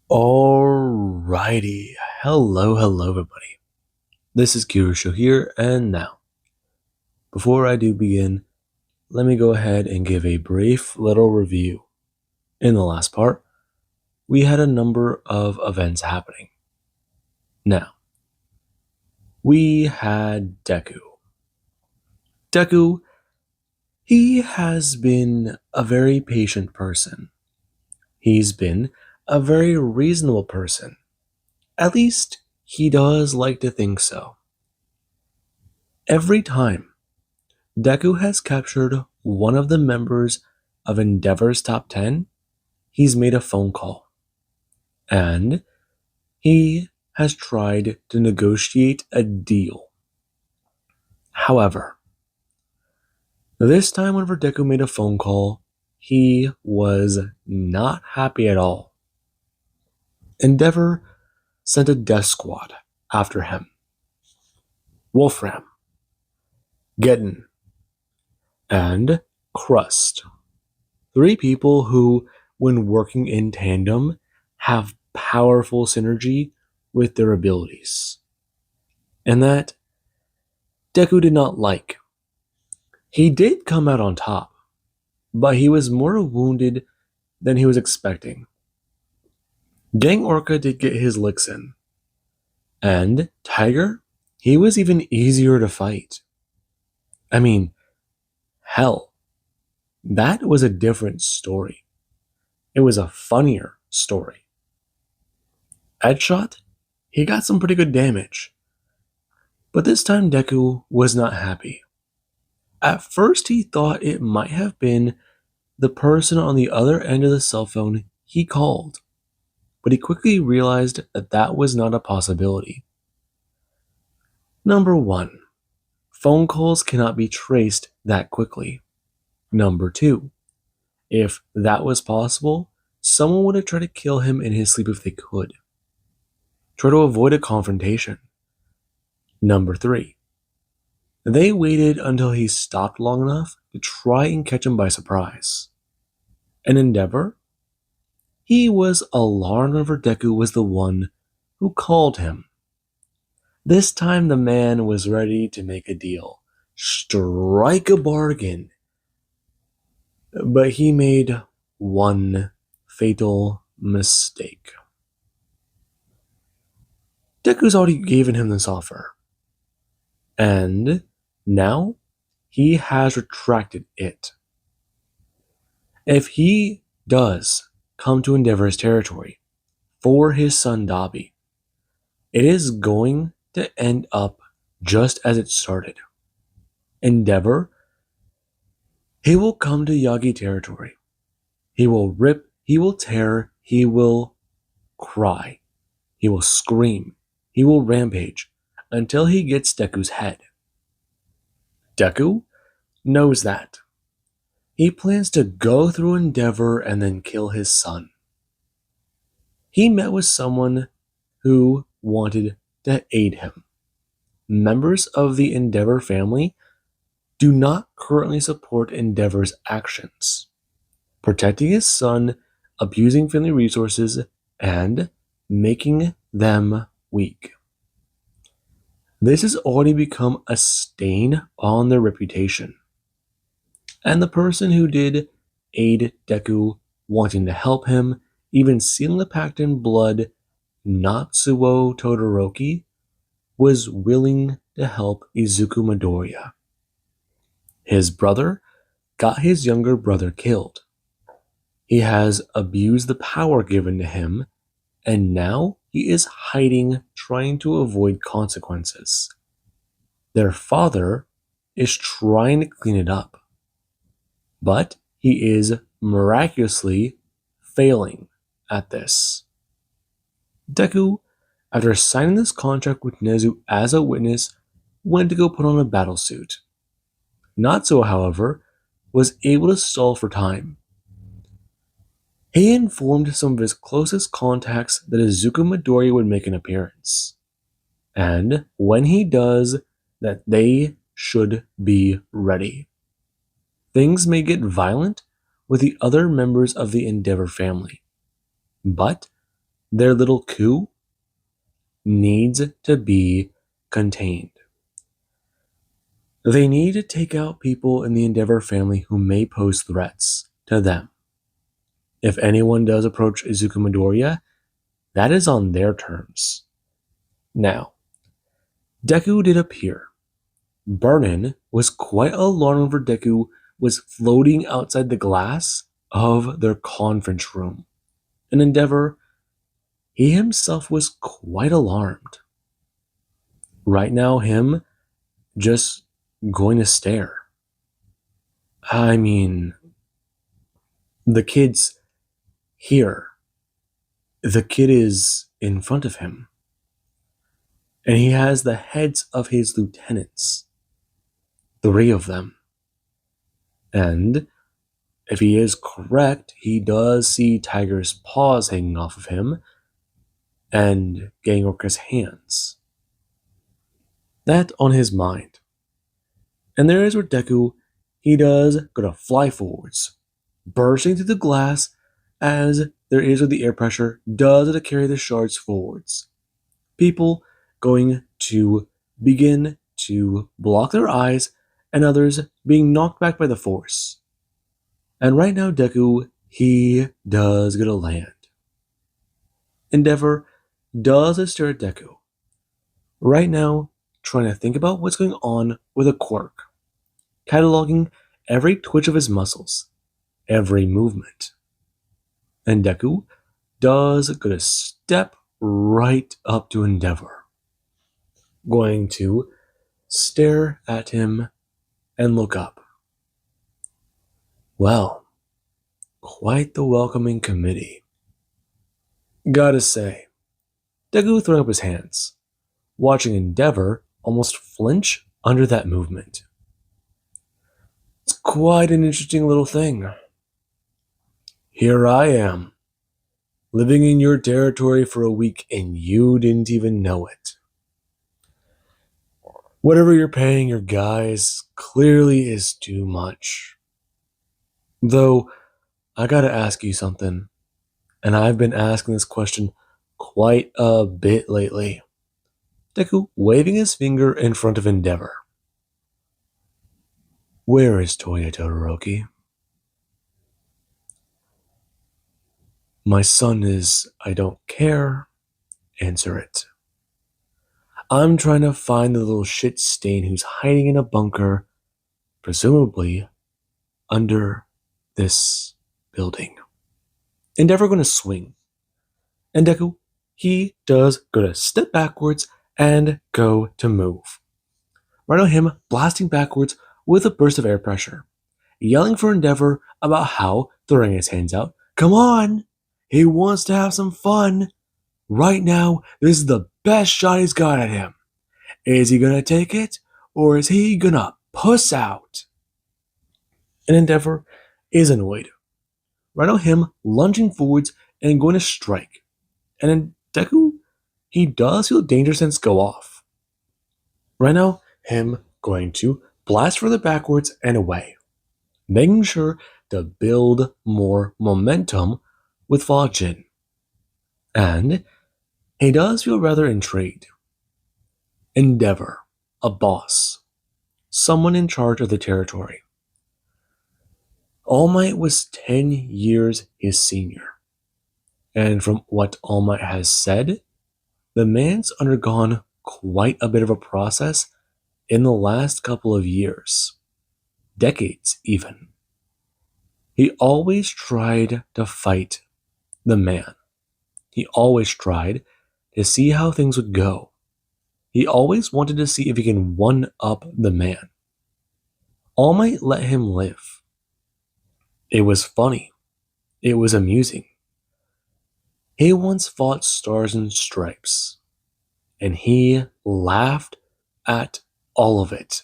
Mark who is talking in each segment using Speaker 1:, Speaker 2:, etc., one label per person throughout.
Speaker 1: Alrighty. Hello, everybody. This is Kirusho here, and now, before I do begin, let me go ahead and give a brief little review. In the last part, we had a number of events happening. Now, we had Deku. Deku, he has been a very patient person. He's been a very reasonable person. At least, he does like to think so. Every time Deku has captured one of the members of Endeavor's top 10, he's made a phone call. And he has tried to negotiate a deal. However, this time whenever Deku made a phone call, he was not happy at all. Endeavor sent a death squad after him. Wolfram, Geddon, and Crust. Three people who, when working in tandem, have powerful synergy with their abilities. And that Deku did not like. He did come out on top, but he was more wounded than he was expecting. Gang Orca did get his licks in. And Tiger, he was even easier to fight. I mean, hell, that was a different story. It was a funnier story. Edgeshot, he got some pretty good damage. But this time Deku was not happy. At first he thought it might have been the person on the other end of the cell phone he called, but he quickly realized that that was not a possibility. Number 1. Phone calls cannot be traced that quickly. Number 2. If that was possible, someone would have tried to kill him in his sleep if they could. Try to avoid a confrontation. Number 3. They waited until he stopped long enough to try and catch him by surprise. An Endeavor? He was alarmed whenever Deku was the one who called him. This time the man was ready to make a deal, strike a bargain. But he made one fatal mistake. Deku's already given him this offer. And now he has retracted it. If he does come to Endeavor's territory for his son Dabi, it is going to end up just as it started. Endeavor, he will come to Yagi territory. He will rip, he will tear, he will cry, he will scream, he will rampage until he gets Deku's head. Deku knows that. He plans to go through Endeavor and then kill his son. He met with someone who wanted to aid him. Members of the Endeavor family do not currently support Endeavor's actions, protecting his son, abusing family resources, and making them weak. This has already become a stain on their reputation. And the person who did aid Deku, wanting to help him, even sealing the pact in blood, Natsuo Todoroki, was willing to help Izuku Midoriya. His brother got his younger brother killed. He has abused the power given to him, and now he is hiding, trying to avoid consequences. Their father is trying to clean it up, but he is miraculously failing at this. Deku, after signing this contract with Nezu as a witness, went to go put on a battlesuit. Natsuo, however, was able to stall for time. He informed some of his closest contacts that Izuku Midoriya would make an appearance, and when he does, that they should be ready. Things may get violent with the other members of the Endeavor family, but Their little coup needs to be contained. They need to take out people in the Endeavor family who may pose threats to them. If anyone does approach Izuku Midoriya, that is on their terms. Now, Deku did appear. Burnin was quite alarmed for Deku was floating outside the glass of their conference room. In Endeavor, he himself was quite alarmed. Right now, him just going to stare. I mean, the kid's here. The kid is in front of him. And he has the heads of his lieutenants. 3 of them. And if he is correct, he does see Tiger's paws hanging off of him and Gang Orca's hands. That on his mind. And there is where Deku, he does go to fly forwards, bursting through the glass as there is where the air pressure does to carry the shards forwards. People going to begin to block their eyes and others being knocked back by the force. And right now Deku, he does get a land. Endeavor does stare at Deku. Right now, trying to think about what's going on with a quirk. Cataloging every twitch of his muscles, every movement. And Deku does go to step right up to Endeavor. Going to stare at him and look up. Well, quite the welcoming committee. Gotta say, Deku throwing up his hands, watching Endeavor almost flinch under that movement. It's quite an interesting little thing. Here I am, living in your territory for a week and you didn't even know it. Whatever you're paying your guys clearly is too much. Though, I gotta ask you something, and I've been asking this question quite a bit lately. Deku waving his finger in front of Endeavor. Where is Toya Todoroki? My son is, I don't care. Answer it. I'm trying to find the little shit stain who's hiding in a bunker, presumably under this building. Endeavor going to swing. And Deku, he does go to step backwards and go to move. Right on him, blasting backwards with a burst of air pressure, yelling for Endeavor about how, throwing his hands out, come on, he wants to have some fun. Right now, this is the best shot he's got at him. Is he gonna take it, or is he gonna puss out? And Endeavor is annoyed. Right on him, lunging forwards and going to strike. And then Deku, he does feel danger sense go off. Right now, him going to blast further backwards and away, making sure to build more momentum with Fajin. And he does feel rather intrigued. Endeavor, a boss, someone in charge of the territory. All Might was 10 years his senior. And from what All Might has said, the man's undergone quite a bit of a process in the last couple of years, decades even. He always tried to fight the man. He always tried to see how things would go. He always wanted to see if he can one-up the man. All Might let him live. It was funny. It was amusing. He once fought Stars and Stripes, and he laughed at all of it.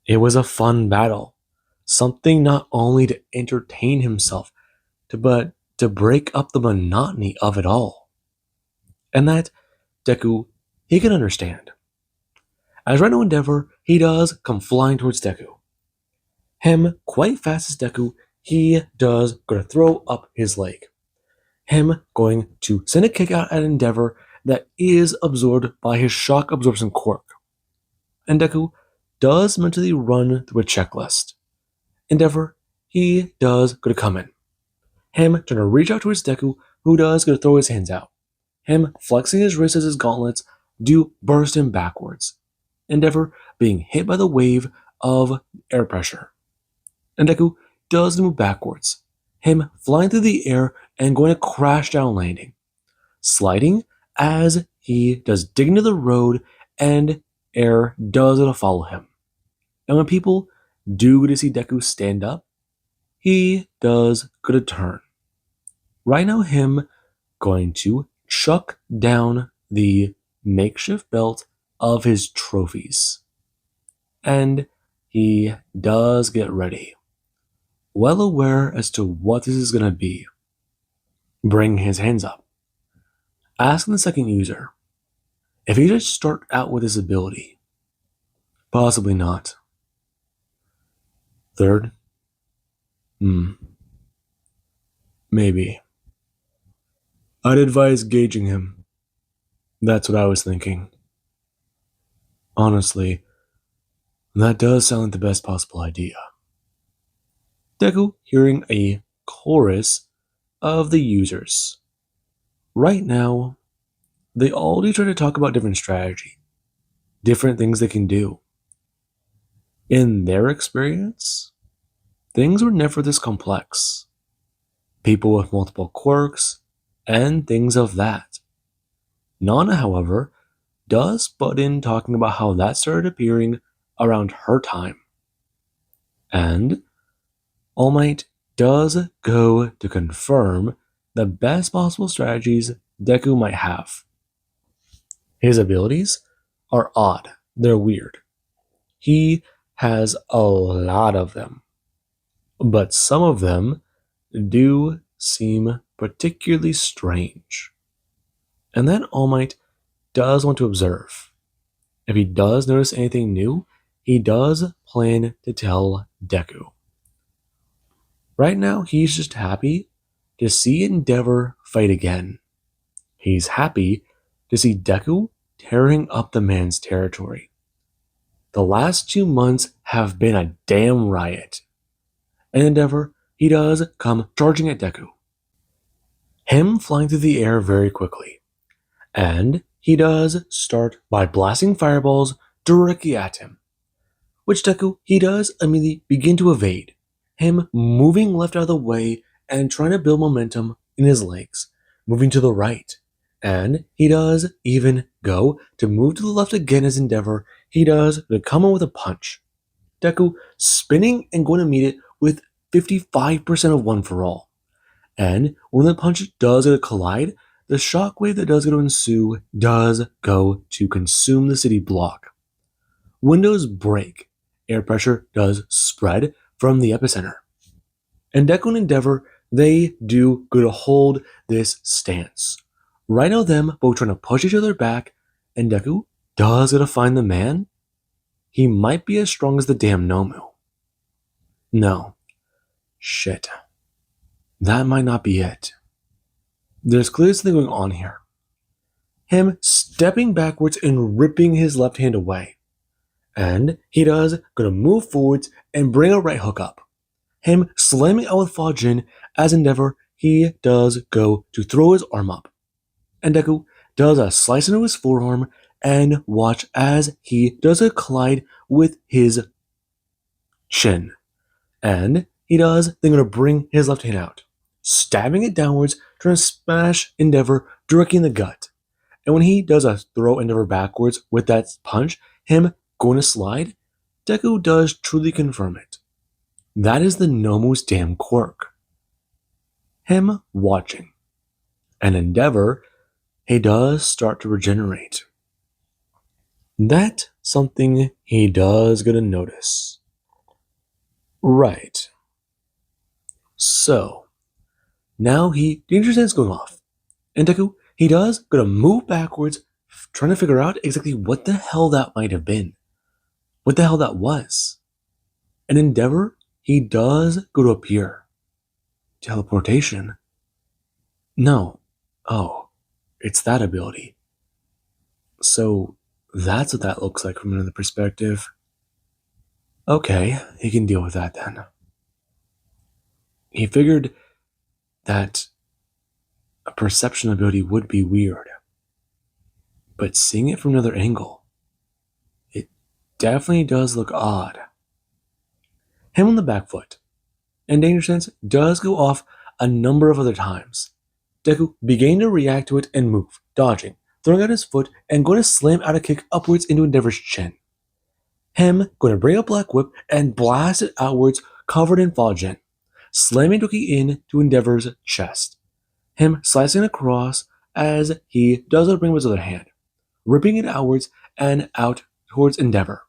Speaker 1: It was a fun battle, something not only to entertain himself, but to break up the monotony of it all. And that Deku, he can understand. As Rhino Endeavor, he does come flying towards Deku. Him, quite fast as Deku, he does go to throw up his leg. him going to send a kick out at Endeavor that is absorbed by his shock absorption quirk. And Deku does mentally run through a checklist. Endeavor, he does go to come in. Him trying to reach out towards Deku, who does go to throw his hands out. Him flexing his wrists as his gauntlets do burst him backwards. Endeavor being hit by the wave of air pressure. And Deku does move backwards. Him flying through the air and going to crash down landing. Sliding as he does dig into the road and air does go to follow him. And when people do go to see Deku stand up, he does go to turn. Right now, him going to chuck down the makeshift belt of his trophies. And he does get ready. Well aware as to what this is going to be. Bring his hands up. Asking the second user if he should start out with his ability. Possibly not. Third? Maybe. I'd advise gauging him. That's what I was thinking. Honestly, that does sound like the best possible idea. Deku hearing a chorus of the users. Right now, they all do try to talk about different strategy, different things they can do. In their experience, things were never this complex. People with multiple quirks, and things of that. Nana, however, does butt in talking about how that started appearing around her time. And All Might does go to confirm the best possible strategies Deku might have. His abilities are odd. They're weird. He has a lot of them. But some of them do seem particularly strange. And then All Might does want to observe. If he does notice anything new, he does plan to tell Deku. Right now, he's just happy to see Endeavor fight again. He's happy to see Deku tearing up the man's territory. The last 2 months have been a damn riot. And Endeavor, he does come charging at Deku. Him flying through the air very quickly. And he does start by blasting fireballs directly at him. Which Deku, he does immediately begin to evade. Him moving left out of the way and trying to build momentum in his legs. Moving to the right. And he does even go to move to the left again as Endeavor. He does to come in with a punch. Deku spinning and going to meet it with 55% of one for all. And when the punch does go to collide, the shockwave that does go to ensue does go to consume the city block. Windows break. Air pressure does spread from the epicenter. And Deku and Endeavor, they do go to hold this stance. Right now them both trying to push each other back, and Deku does go to find the man. He might be as strong as the damn Nomu. No. Shit. That might not be it. There's clearly something going on here. Him stepping backwards and ripping his left hand away. And he does go to move forwards and bring a right hook up. Him slamming out with Fajin as Endeavor, he does go to throw his arm up. And Deku does a slice into his forearm and watch as he does a collide with his chin. And he does then going to bring his left hand out, stabbing it downwards, trying to smash Endeavor directly in the gut. And when he does a throw Endeavor backwards with that punch, him going to slide, Deku does truly confirm it. That is the Nomu's damn quirk. Him watching. And Endeavor, he does start to regenerate. That's something he does get to notice. Right. So, now danger sense going off. And Deku, he does go to move backwards, trying to figure out exactly what the hell that might have been. What the hell that was. And Endeavor, he does go to appear. Teleportation. No. Oh, it's that ability. So that's what that looks like from another perspective. Okay, he can deal with that then. He figured that a perception ability would be weird, but seeing it from another angle, it definitely does look odd. Him on the back foot, and Danger Sense does go off a number of other times. Deku began to react to it and move, dodging, throwing out his foot, and going to slam out a kick upwards into Endeavor's chin. Him going to bring up Black Whip and blast it outwards, covered in Fajin, slamming Doki into Endeavor's chest. Him slicing across as he does it bring up his other hand, ripping it outwards and out towards Endeavor.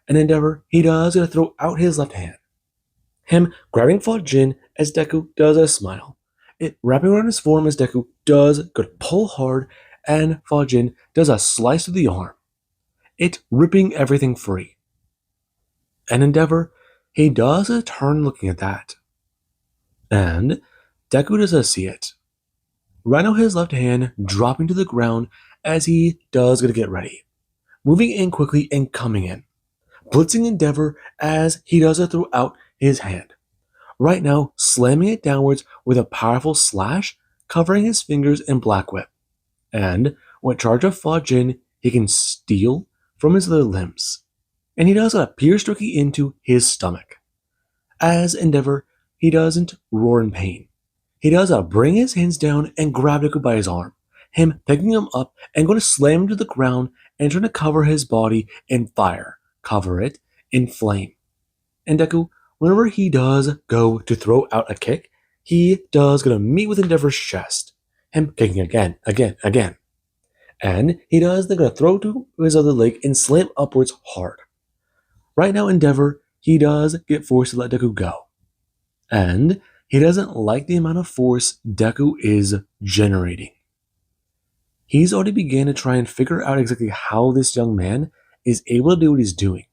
Speaker 1: And Endeavor, he does going to throw out his left hand. Him grabbing Fajin as Deku does a smile. It wrapping around his forearm as Deku does go to pull hard, and Fajin does a slice through the arm. It ripping everything free. And Endeavor, he does a turn looking at that. And Deku does see it. Rhino his left hand dropping to the ground as he does gonna get ready. Moving in quickly and coming in. Blitzing Endeavor as he does throw out his hand. Right now, slamming it downwards with a powerful slash, covering his fingers in Black Whip. And with charge of Fajin, he can steal from his other limbs. And he does a pierce Doki into his stomach. As Endeavor, he doesn't roar in pain. He does bring his hands down and grab Deku by his arm, him picking him up and going to slam him to the ground and trying to cover his body in fire, cover it in flame. And Deku, whenever he does go to throw out a kick, he does going to meet with Endeavor's chest, him kicking again. And he does then going to throw to his other leg and slam upwards hard. Right now, Endeavor, he does get forced to let Deku go. And he doesn't like the amount of force Deku is generating. He's already began to try and figure out exactly how this young man is able to do what he's doing.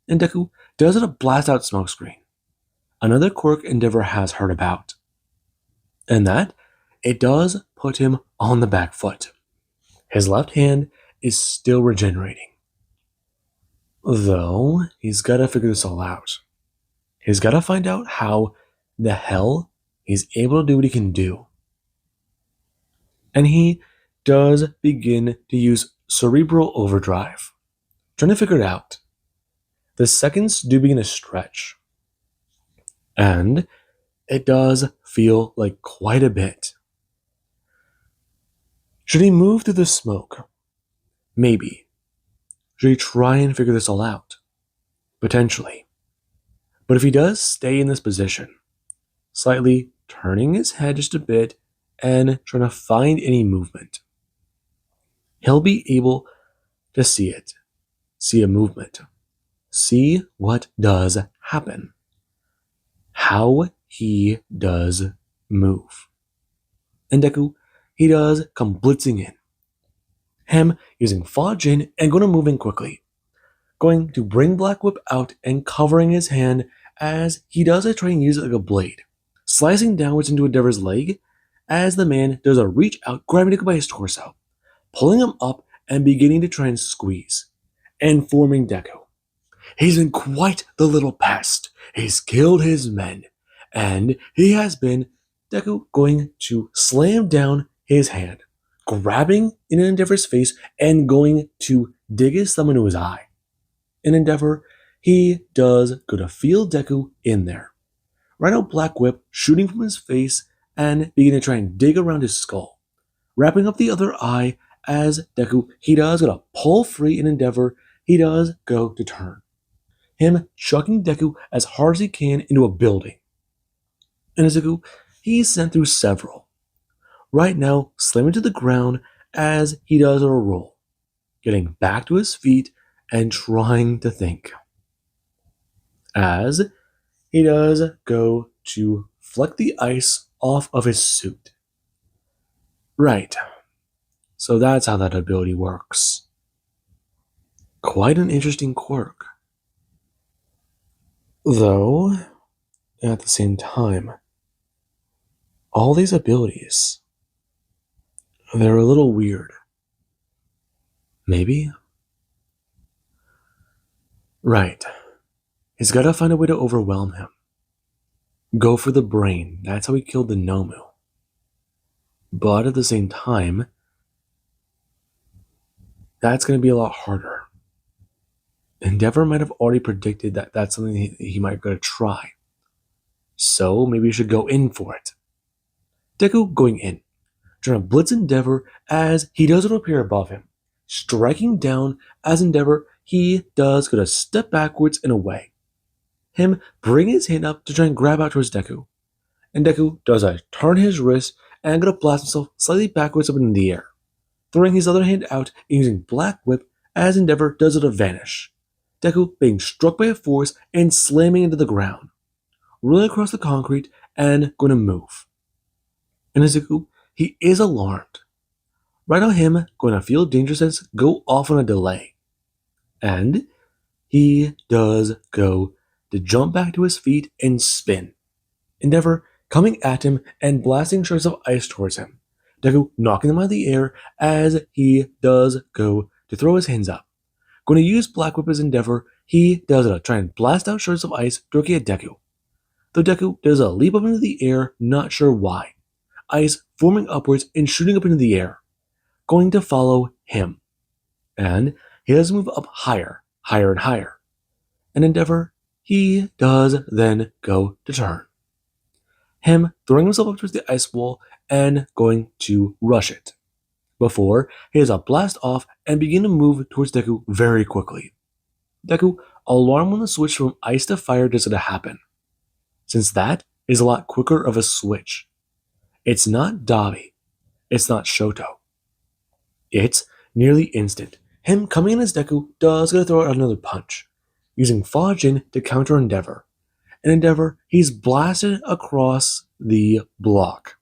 Speaker 1: And Deku does it a blast out smokescreen. Another quirk Endeavor has heard about. And that, it does put him on the back foot. His left hand is still regenerating. Though, he's gotta figure this all out. He's gotta find out how the hell he's able to do what he can do. And he does begin to use cerebral overdrive, trying to figure it out. The seconds do begin to stretch. And it does feel like quite a bit. Should he move through the smoke? Maybe. Should he try and figure this all out? Potentially. But if he does stay in this position, slightly turning his head just a bit and trying to find any movement, he'll be able to see it, see a movement, see what does happen, how he does move. And Deku, he does come blitzing in. Him using Fajin and going to move in quickly, going to bring Black Whip out and covering his hand as he does try and use it like a blade, slicing downwards into Endeavor's leg as the man does a reach out, grabbing Deku by his torso, pulling him up and beginning to try and squeeze, and forming Deku. He's been quite the little pest. He's killed his men, and he has been Deku going to slam down his hand, grabbing in Endeavor's face and going to dig his thumb into his eye. In Endeavor, he does go to feel Deku in there. Right out Black Whip shooting from his face and begin to try and dig around his skull, wrapping up the other eye as Deku, he does go to pull free in Endeavor, he does go to turn. Him chucking Deku as hard as he can into a building. And as Deku, he's sent through several. Right now, slamming to the ground as he does a roll, getting back to his feet and trying to think. As he does go to fleck the ice off of his suit. Right. So that's how that ability works. Quite an interesting quirk. Though, at the same time, all these abilities, They're a little weird. Maybe? Right. He's gotta find a way to overwhelm him. Go for the brain. That's how he killed the Nomu. But at the same time, that's gonna be a lot harder. Endeavor might have already predicted that that's something he might go to try. So maybe you should go in for it. Deku going in, trying to blitz Endeavor as he doesn't appear above him. Striking down as Endeavor, he does go to step backwards and away. Him bring his hand up to try and grab out towards Deku. And Deku does a turn his wrist and gonna blast himself slightly backwards up in the air, throwing his other hand out and using Black Whip as Endeavor does it to vanish. Deku being struck by a force and slamming into the ground, rolling across the concrete and going to move. And Izuku, he is alarmed. Right on him, going to feel danger sense go off on a delay. And he does go to jump back to his feet and spin. Endeavor coming at him and blasting shards of ice towards him. Deku knocking him out of the air as he does go to throw his hands up. Going to use Black Whip as Endeavor, he does it, try and blast out shards of ice directly at Deku. Though Deku does a leap up into the air, not sure why. Ice forming upwards and shooting up into the air, going to follow him. And he does move up higher, higher and higher. And Endeavor, he does then go to turn. Him throwing himself up towards the ice wall and going to rush it. Before he does a blast off and begin to move towards Deku very quickly. Deku, alarm when the switch from ice to fire does it happen, since that is a lot quicker of a switch. It's not Dabi, it's not Shoto. It's nearly instant. Him coming in as Deku does get to throw out another punch, using Fajin to counter Endeavor. And Endeavor, he's blasted across the block.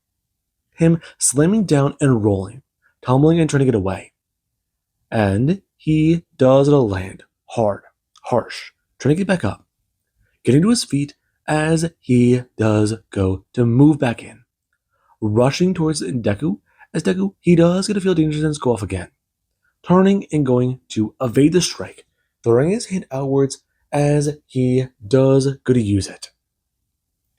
Speaker 1: Him slamming down and rolling, tumbling and trying to get away. And he does land hard, harsh, trying to get back up, getting to his feet as he does go to move back in, rushing towards Deku, as Deku, he does get to feel danger sense go off again, turning and going to evade the strike, throwing his hand outwards as he does go to use it.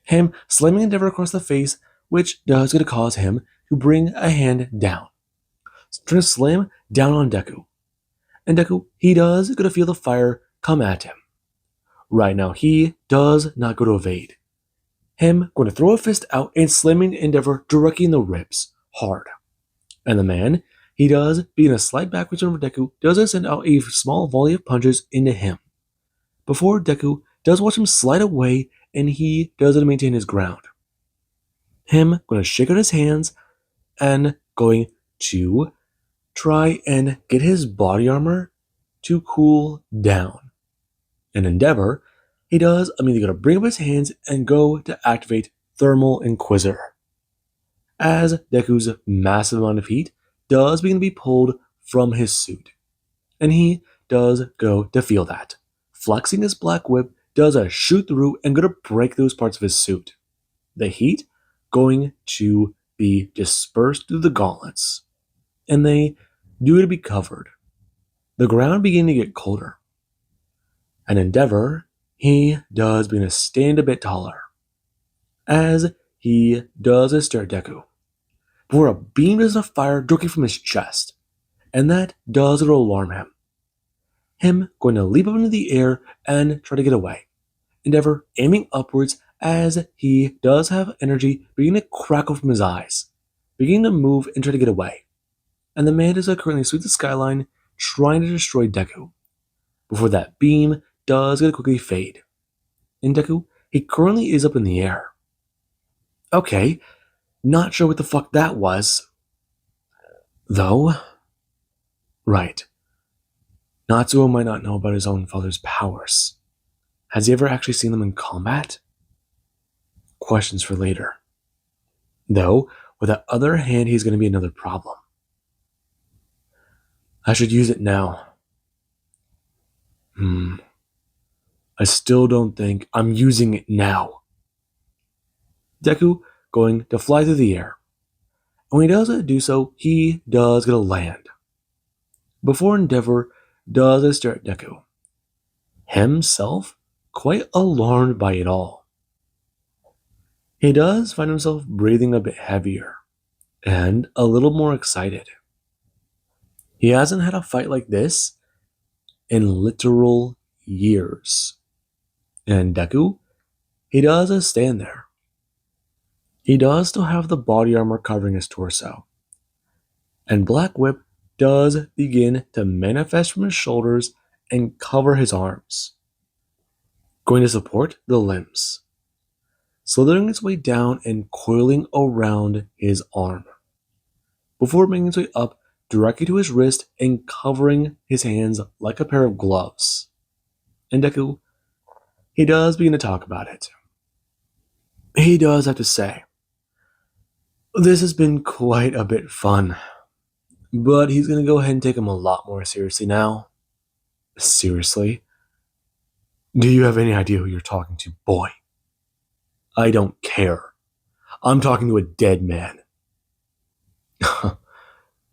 Speaker 1: Him slamming Endeavor across the face, which does go to cause him to bring a hand down, trying to slam down on Deku. And Deku, he does go to feel the fire come at him. Right now, he does not go to evade. Him going to throw a fist out and slamming Endeavor directly in the ribs, hard. And the man, he does, being a slight backwards turn for Deku, does send out a small volley of punches into him. Before Deku does watch him slide away and he does maintain his ground. Him going to shake out his hands and going to try and get his body armor to cool down. And Endeavor, he does immediately going to bring up his hands and go to activate Thermal Inquisitor, as Deku's massive amount of heat does begin to be pulled from his suit. And he does go to feel that. Flexing his Black Whip does a shoot through and go to break those parts of his suit. The heat going to be dispersed through the gauntlets, and they do to be covered. The ground beginning to get colder. And Endeavor, he does begin to stand a bit taller, as he does stare at Deku, before a beam does a fire directly from his chest, and that does alarm him. Him going to leap up into the air and try to get away. Endeavor aiming upwards as he does have energy beginning to crackle from his eyes, beginning to move and try to get away. And the man does currently sweep the skyline, trying to destroy Deku, before that beam does get to quickly fade. And Deku, he currently is up in the air. Okay, not sure what the fuck that was. Though, right. Natsuo might not know about his own father's powers. Has he ever actually seen them in combat? Questions for later. Though, with the other hand, he's going to be another problem. I should use it now. I still don't think I'm using it now. Deku going to fly through the air. When he does do so, he does get a land. Before Endeavor does stare at Deku, himself quite alarmed by it all. He does find himself breathing a bit heavier and a little more excited. He hasn't had a fight like this in literal years. And Deku, he does stand there. He does still have the body armor covering his torso. And Black Whip does begin to manifest from his shoulders and cover his arms, going to support the limbs, slithering its way down and coiling around his arm, before making its way up directly to his wrist and covering his hands like a pair of gloves. And Deku, he does begin to talk about it. He does have to say, this has been quite a bit fun, but he's going to go ahead and take him a lot more seriously now. Seriously? Do you have any idea who you're talking to, boy? I don't care. I'm talking to a dead man.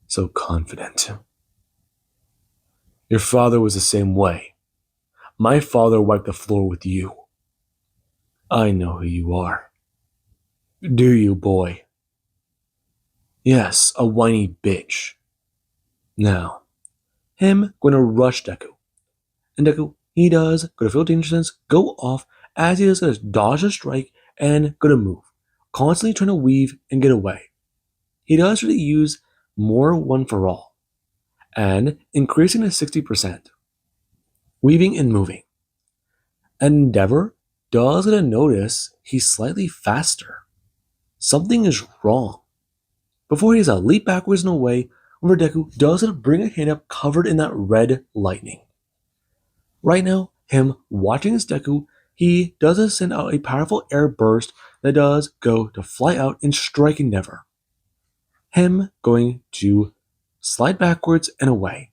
Speaker 1: So confident. Your father was the same way. My father wiped the floor with you. I know who you are. Do you, boy? Yes, a whiny bitch. Now, him going to rush Deku. And Deku, he does go to feel dangerous, go off as he does going to dodge a strike and go to move, constantly trying to weave and get away. He does really use more one for all, and increasing to 60%, weaving and moving. And Endeavor does get to notice he's slightly faster. Something is wrong. Before he has a leap backwards and away, when Deku does bring a hand up covered in that red lightning. Right now, him watching his Deku, he does send out a powerful air burst that does go to fly out and strike Endeavor. Him going to slide backwards and away.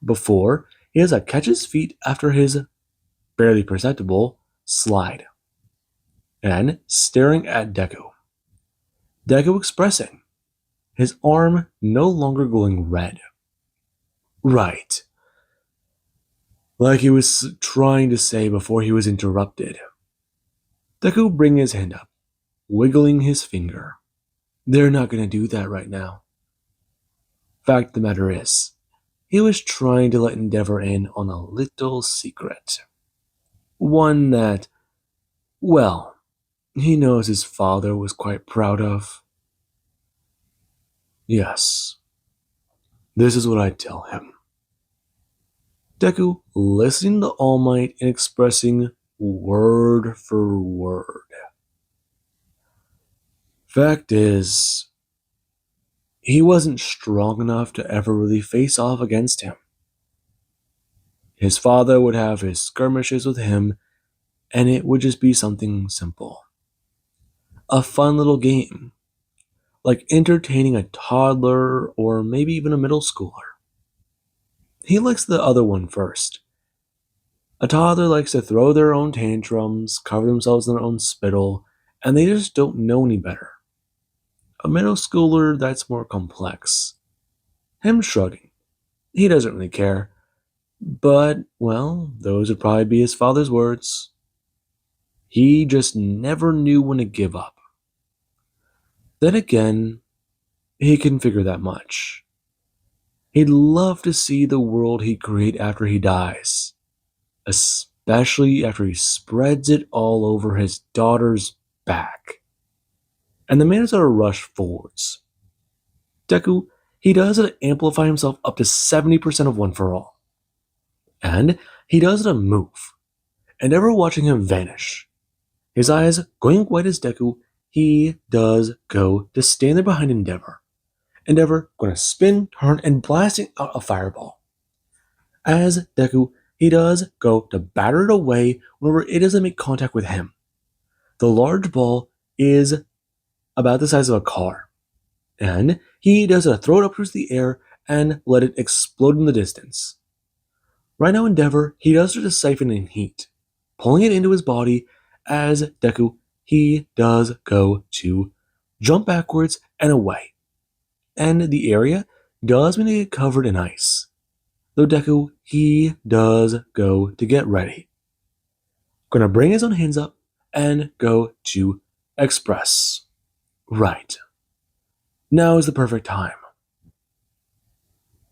Speaker 1: Before he has to catch his feet after his barely perceptible slide. And staring at Deku. Deku expressing, his arm no longer glowing red. Right. Like he was trying to say before he was interrupted. Deku bringing his hand up, wiggling his finger. They're not going to do that right now. Fact of the matter is, he was trying to let Endeavor in on a little secret. One that, well, he knows his father was quite proud of. Yes, this is what I tell him. Deku listening to All Might and expressing word for word. Fact is, he wasn't strong enough to ever really face off against him. His father would have his skirmishes with him, and it would just be something simple. A fun little game, like entertaining a toddler or maybe even a middle schooler. He likes the other one first. A toddler likes to throw their own tantrums, cover themselves in their own spittle, and they just don't know any better. A middle schooler, that's more complex. Him shrugging. He doesn't really care. But, well, those would probably be his father's words. He just never knew when to give up. Then again, he can figure that much. He'd love to see the world he'd create after he dies, especially after he spreads it all over his daughter's back. And the man is at a rush forwards. Deku, he does it to amplify himself up to 70% of one for all. And he does it to move, and ever watching him vanish. His eyes going white as Deku, he does go to stand there behind Endeavor. Endeavor going to spin, turn, and blasting out a fireball. As Deku, he does go to batter it away whenever it doesn't make contact with him. The large ball is about the size of a car, and he does throw it up towards the air and let it explode in the distance. Right now, Endeavor, he does start to siphon in heat, pulling it into his body as Deku, he does go to jump backwards and away, and the area does begin to get covered in ice. Though Deku, he does go to get ready. Gonna bring his own hands up and go to express. Right. Now is the perfect time.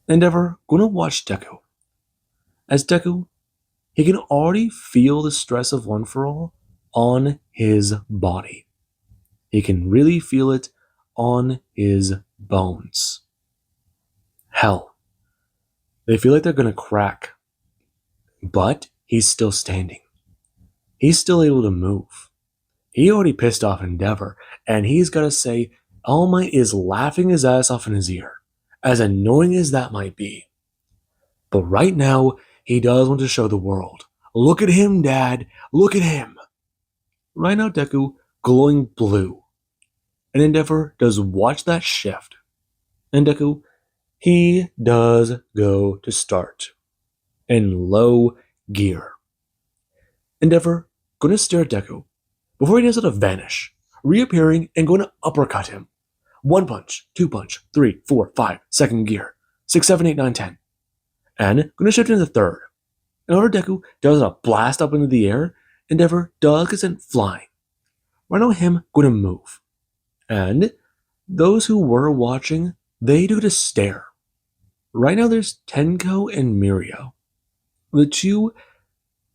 Speaker 1: Endeavor gonna watch Deku. As Deku, he can already feel the stress of One for All on his body. He can really feel it on his bones. Hell, they feel like they're gonna crack. But he's still standing. He's still able to move. He already pissed off Endeavor, and he's gotta say, All Might is laughing his ass off in his ear, as annoying as that might be. But right now, he does want to show the world. Look at him, Dad. Look at him. Right now, Deku glowing blue. And Endeavor does watch that shift. And Deku, he does go to start in low gear. Endeavor gonna stare at Deku before he does it to vanish, reappearing and going to uppercut him. 1 punch, 2 punch, 3, 4, 5, second gear, 6, 7, 8, 9, 10. And gonna shift into the third. And over Deku does a blast up into the air, Endeavor does get sent flying. Right now him gonna move. And those who were watching, they do to stare. Right now there's Tenko and Mirio. The two,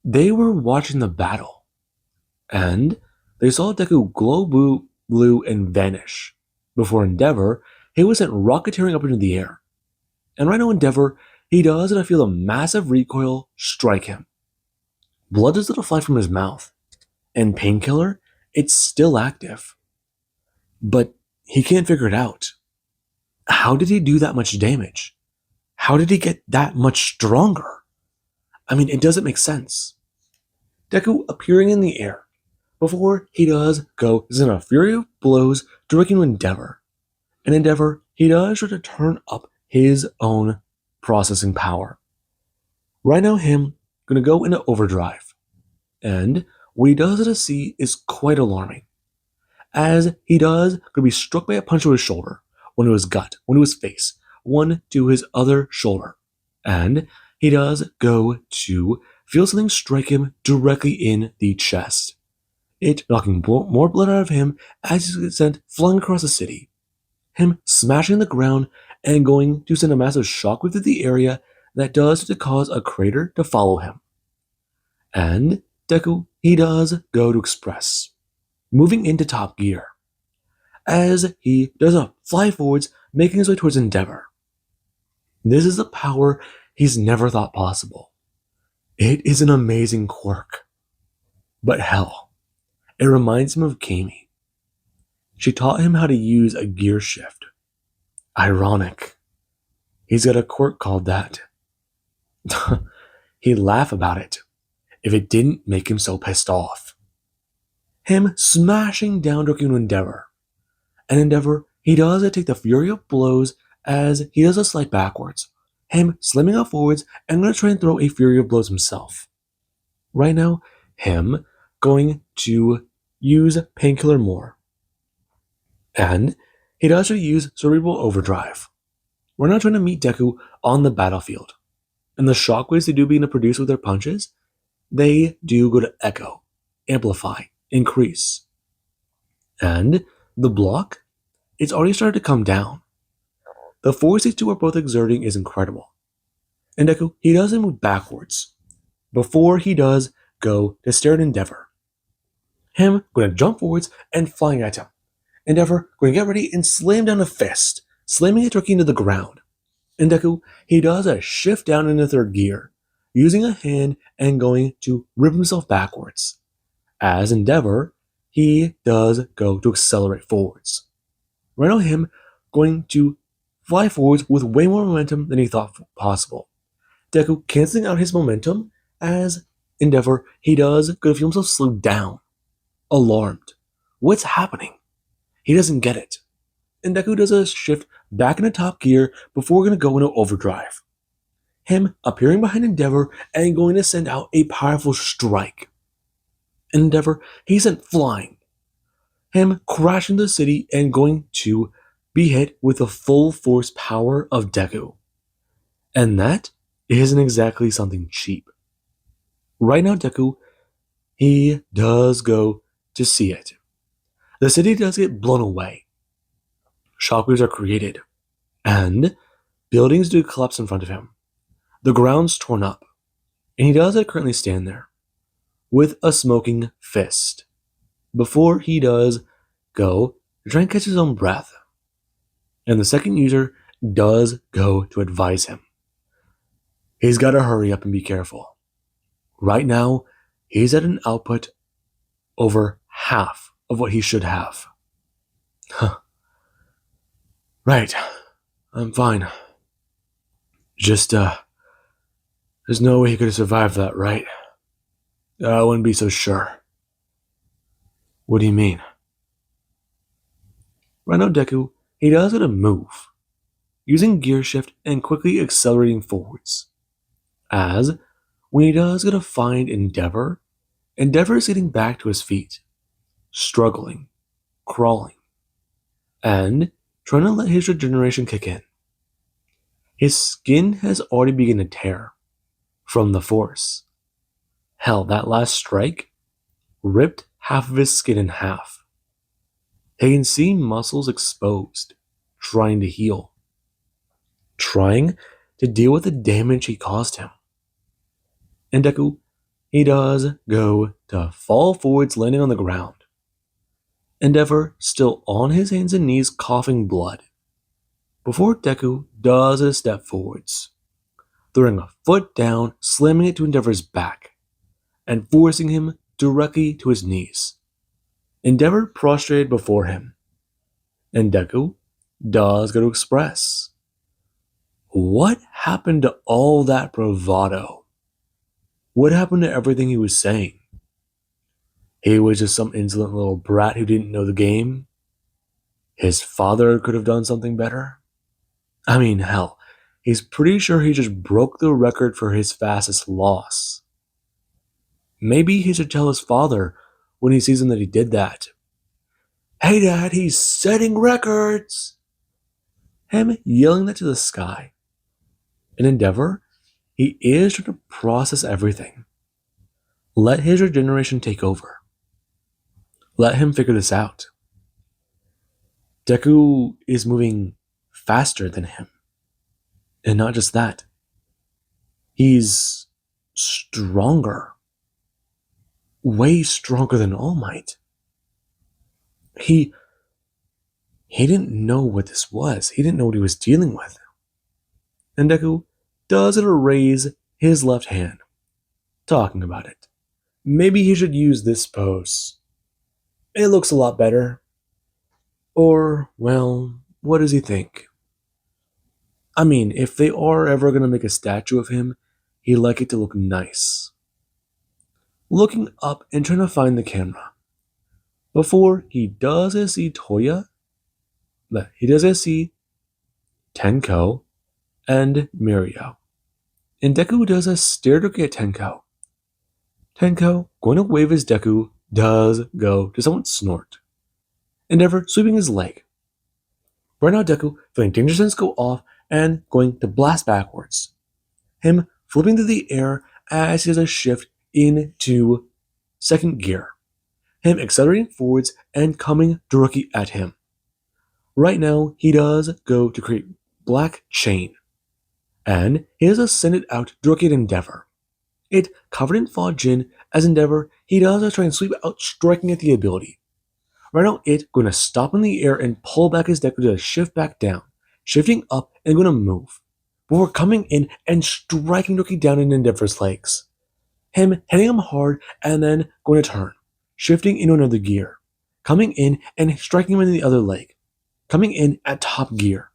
Speaker 1: they were watching the battle. And they saw Deku glow blue and vanish. Before Endeavor, he was sent rocketeering up into the air. And right now Endeavor, he does and I feel a massive recoil strike him. Blood does little fly from his mouth. And Painkiller, it's still active. But he can't figure it out. How did he do that much damage? How did he get that much stronger? I mean, it doesn't make sense. Deku appearing in the air. Before he does go is in a fury of blows directing Endeavor. And Endeavor, he does try to turn up his own processing power. Right now him gonna go into overdrive. And what he does to see is quite alarming. As he does gonna be struck by a punch to his shoulder, one to his gut, one to his face, one to his other shoulder. And he does go to feel something strike him directly in the chest. It knocking more blood out of him as he gets sent flying across the city. Him smashing the ground and going to send a massive shockwave through the area that does to cause a crater to follow him. And Deku, he does go to express, moving into top gear. As he does a fly forwards, making his way towards Endeavor. This is a power he's never thought possible. It is an amazing quirk. But hell, it reminds him of Kami. She taught him how to use a gear shift. Ironic. He's got a quirk called that. He'd laugh about it if it didn't make him so pissed off. Him smashing down Dokkan Endeavor. And Endeavor, he does take the fury of blows as he does a slide backwards. Him slamming up forwards and going to try and throw a fury of blows himself. Right now, him going to use Painkiller more. And he does use Cerebral Overdrive. We're not trying to meet Deku on the battlefield. And the shockwaves they do begin to produce with their punches, they do go to echo, amplify, increase. And the block, it's already started to come down. The force these two are both exerting is incredible. And Deku, he doesn't move backwards before he does go to stare at Endeavor. Him going to jump forwards and flying at him. Endeavor going to get ready and slam down a fist, slamming it directly into the ground. And Deku, he does a shift down into third gear, using a hand and going to rip himself backwards. As Endeavor, he does go to accelerate forwards. Right now him going to fly forwards with way more momentum than he thought possible. Deku canceling out his momentum as Endeavor, he does go to feel himself slow down. Alarmed. What's happening? He doesn't get it. And Deku does a shift back into top gear before going to go into overdrive. Him appearing behind Endeavor and going to send out a powerful strike. Endeavor, he sent flying. Him crashing the city and going to be hit with the full force power of Deku. And that isn't exactly something cheap. Right now, Deku, he does go to see it. The city does get blown away. Shockwaves are created, and buildings do collapse in front of him. The ground's torn up, and he does currently stand there with a smoking fist before he does go to try and catch his own breath. And the second user does go to advise him. He's got to hurry up and be careful. Right now, he's at an output over half of what he should have. Right, I'm fine. Just, there's no way he could have survived that, right? I wouldn't be so sure. What do you mean? Right now, Deku, he does get a move, using gear shift and quickly accelerating forwards. As, when he does get to find Endeavor, Endeavor is getting back to his feet, struggling, crawling, and trying to let his regeneration kick in. His skin has already begun to tear from the force. Hell, that last strike ripped half of his skin in half. He can see muscles exposed, trying to heal, trying to deal with the damage he caused him. And Deku, he does go to fall forwards, landing on the ground. Endeavor still on his hands and knees, coughing blood, before Deku does a step forwards, throwing a foot down, slamming it to Endeavor's back, and forcing him directly to his knees. Endeavor prostrated before him, and Deku does go to express. What happened to all that bravado? What happened to everything he was saying? He was just some insolent little brat who didn't know the game? His father could have done something better? I mean, hell, he's pretty sure he just broke the record for his fastest loss. Maybe he should tell his father when he sees him that he did that. Hey Dad, he's setting records! Him yelling that to the sky. In Endeavor, he is trying to process everything. Let his regeneration take over. Let him figure this out. Deku is moving faster than him. And not just that. He's stronger. Way stronger than All Might. He didn't know what this was. He didn't know what he was dealing with. And Deku does raise his left hand, talking about it. Maybe he should use this pose. It looks a lot better. Or, well, what does he think? I mean, if they are ever going to make a statue of him, he'd like it to look nice. Looking up and trying to find the camera. Before he does see Toya, but he does see Tenko and Mirio. And Deku does a stare look at Tenko. Tenko, going to wave his Deku, does go to somewhat snort. Endeavor sweeping his leg. Right now, Deku feeling danger sense go off and going to blast backwards. Him flipping through the air as he does a shift into second gear. Him accelerating forwards and coming directly at him. Right now, he does go to create Black Chain. And he does send it out directly at Endeavor. It covered in Fajin as Endeavor, he does try and sweep out, striking at the ability. Right now, it going to stop in the air and pull back his Deku to shift back down, shifting up and going to move, before coming in and striking directly down in Endeavor's legs. Him hitting him hard and then going to turn, shifting into another gear, coming in and striking him in the other leg, coming in at top gear,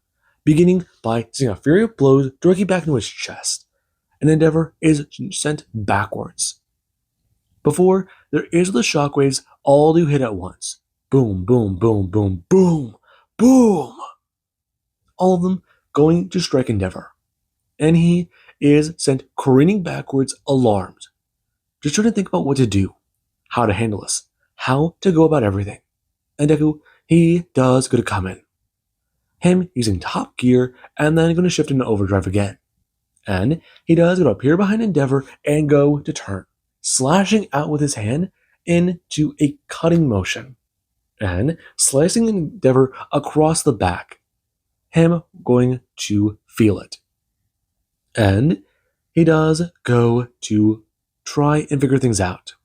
Speaker 1: beginning by sending a fury of blows directly back into his chest. And Endeavor is sent backwards. Before, there is the shockwaves all do hit at once. Boom, boom, boom, boom, boom, boom. All of them going to strike Endeavor. And he is sent careening backwards, alarmed. Just trying to think about what to do, how to handle this, how to go about everything. And Deku, he does go to come in. him using top gear and then going to shift into overdrive again. And he does going to appear behind Endeavor and go to turn, slashing out with his hand into a cutting motion and slicing Endeavor across the back, him going to feel it. And he does go to try and figure things out.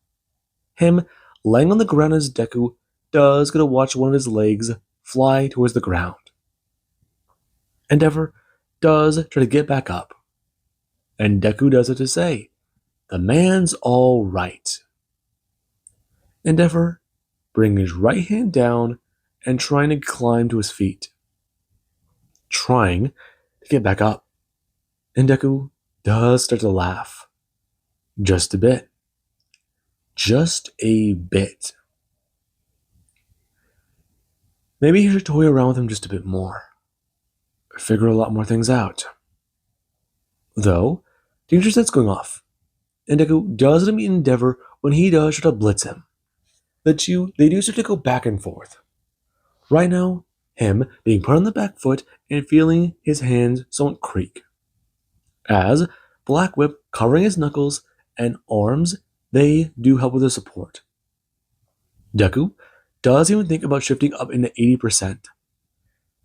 Speaker 1: Him laying on the ground as Deku does get to watch one of his legs fly towards the ground. Endeavor does try to get back up, and Deku does it to say, "The man's all right." Endeavor bringing his right hand down and trying to climb to his feet, trying to get back up. And Deku does start to laugh. Just a bit. Just a bit. Maybe he should toy around with him just a bit more. Figure a lot more things out. Though, danger sense going off. And Deku does meet Endeavor when he does try to blitz him. The two, they do start to go back and forth. Right now, him being put on the back foot and feeling his hands somewhat creak. As Black Whip covering his knuckles and arms, they do help with the support. Deku does even think about shifting up into 80%.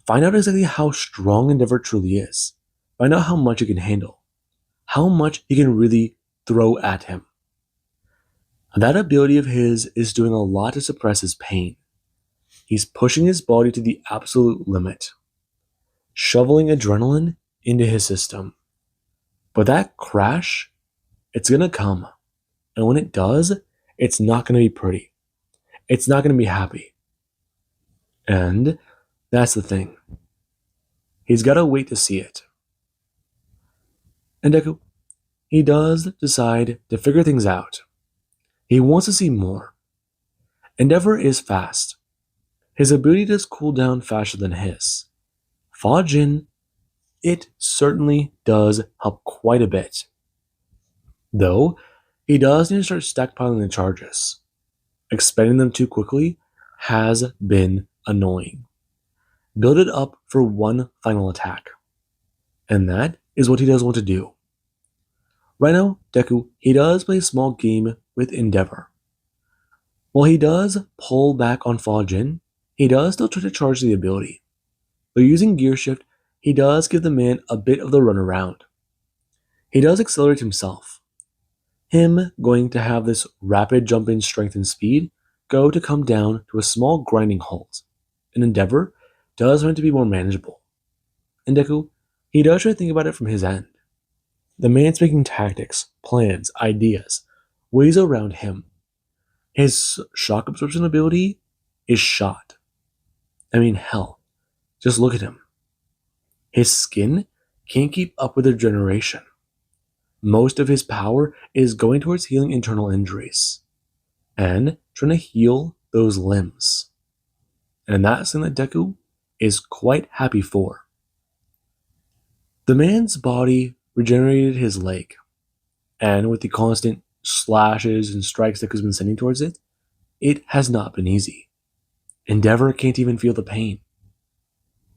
Speaker 1: Find out exactly how strong Endeavor truly is. Find out how much he can handle. How much he can really throw at him. That ability of his is doing a lot to suppress his pain. He's pushing his body to the absolute limit, shoveling adrenaline into his system. But that crash, it's gonna come. And when it does, it's not gonna be pretty. It's not gonna be happy. And that's the thing. He's gotta wait to see it. And Deku, he does decide to figure things out. He wants to see more. Endeavor is fast. His ability does cool down faster than his. Fajin, it certainly does help quite a bit. Though, he does need to start stockpiling the charges. Expending them too quickly has been annoying. Build it up for one final attack. And that is what he does want to do. Right now, Deku, he does play a small game with Endeavor. While he does pull back on Fajin, he does still try to charge the ability. Though using Gear Shift, he does give the man a bit of the runaround. He does accelerate himself. Him going to have this rapid jump in strength and speed go to come down to a small grinding halt. And Endeavor does want it to be more manageable. And Deku, he does try to think about it from his end. The man's making tactics, plans, ideas, ways around him. His shock absorption ability is shot. I mean, hell, just look at him. His skin can't keep up with the regeneration. Most of his power is going towards healing internal injuries and trying to heal those limbs. And that's something that Deku is quite happy for. The man's body regenerated his leg, and with the constant slashes and strikes Deku's been sending towards it, it has not been easy. Endeavor can't even feel the pain.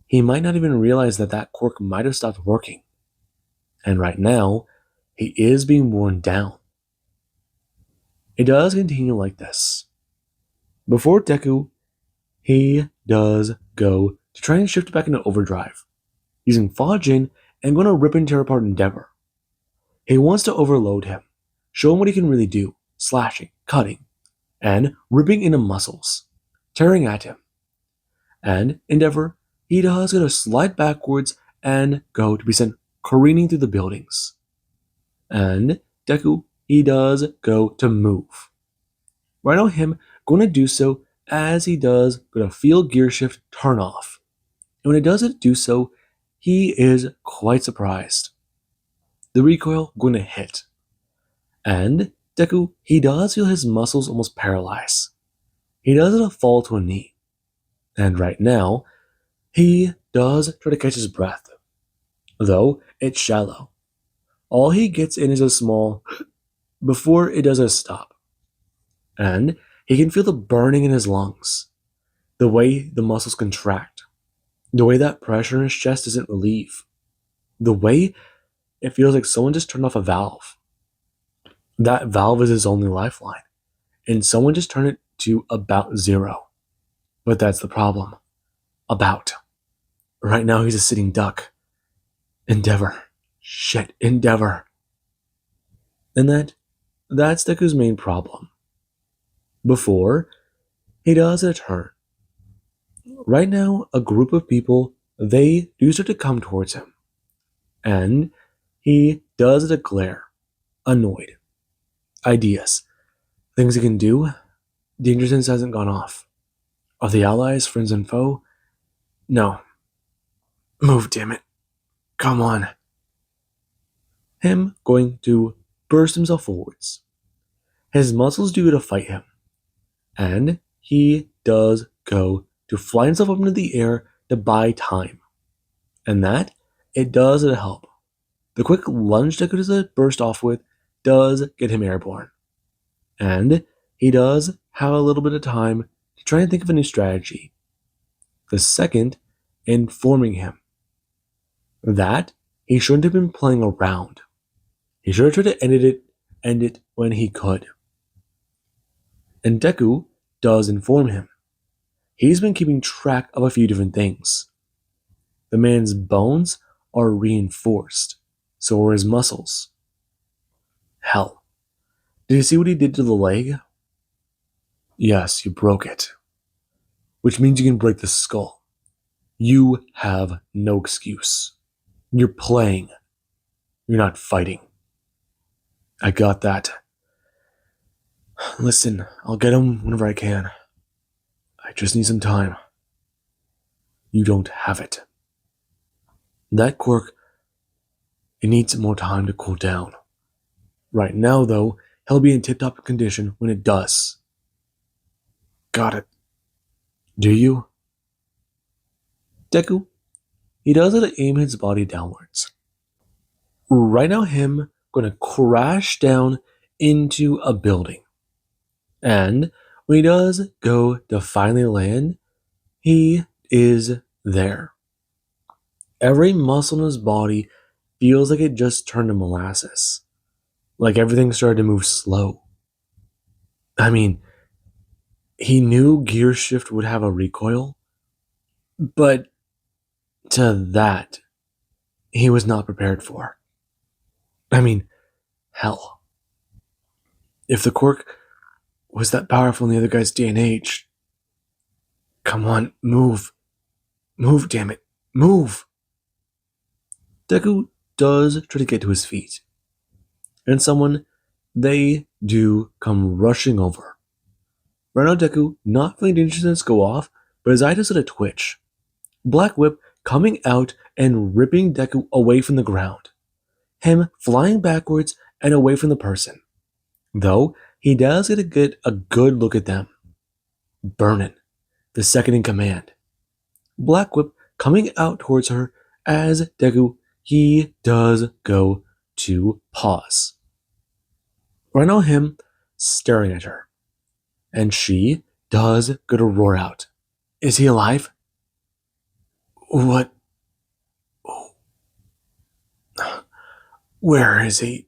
Speaker 1: He might not even realize that that quirk might have stopped working. And right now, he is being worn down. It does continue like this. Before Deku, he does go to try and shift back into overdrive, using Fajin and going to rip and tear apart Endeavor. He wants to overload him, show him what he can really do, slashing, cutting, and ripping into muscles, tearing at him. And Endeavor, he does going to slide backwards and go to be sent careening through the buildings. And Deku, he does go to move. Right now, him going to do so as he does going to feel Gear Shift turn off. And when it does it do so, he is quite surprised. The recoil going to hit. And Deku, he does feel his muscles almost paralyze. He does fall to a knee. And right now, he does try to catch his breath. Though it's shallow. All he gets in is a small before it does a stop. And he can feel the burning in his lungs. The way the muscles contract. The way that pressure in his chest doesn't relieve. The way it feels like someone just turned off a valve. That valve is his only lifeline. And someone just turned it to about zero. But that's the problem. About. Right now he's a sitting duck. Endeavor. Shit, Endeavor. And that's Deku's main problem. Before he does a turn. Right now, a group of people, they do start to come towards him. And he does declare, annoyed. Ideas. Things he can do. Danger sense hasn't gone off. Are the allies, friends, and foe? No. Move, damn it. Come on. Him going to burst himself forwards. His muscles do to fight him. And he does go to fly himself up into the air to buy time. And that, it does help. The quick lunge Deku does burst off with does get him airborne. And he does have a little bit of time to try and think of a new strategy. The second, informing him that he shouldn't have been playing around. He should have tried to end it when he could. And Deku does inform him. He's been keeping track of a few different things. The man's bones are reinforced, so are his muscles. Hell, did you see what he did to the leg? Yes, you broke it. Which means you can break the skull. You have no excuse. You're playing. You're not fighting. I got that. Listen, I'll get him whenever I can. I just need some time. You don't have it. That quirk, it needs more time to cool down. Right now, though, he'll be in tip-top condition when it does. Got it. Do you? Deku, he does it to aim his body downwards. Right now, him going to crash down into a building. And when he does go to finally land, he is there. Every muscle in his body feels like it just turned to molasses. Like everything started to move slow. I mean, he knew gear shift would have a recoil, but to that, he was not prepared for. I mean, hell. If the quirk was that powerful in the other guy's day and age, come on, move. Move, damn it. Move. Deku does try to get to his feet. And someone, they do come rushing over. Right now, Deku, not feeling dangerousness go off, but his eye does a twitch. Black Whip coming out and ripping Deku away from the ground. Him flying backwards and away from the person. Though, he does get a good look at them. Burnin, the second in command. Black Whip coming out towards her as Deku, he does go to pause. Right now, him staring at her. And she does go to roar out. Is he alive? What? Oh. Where is he?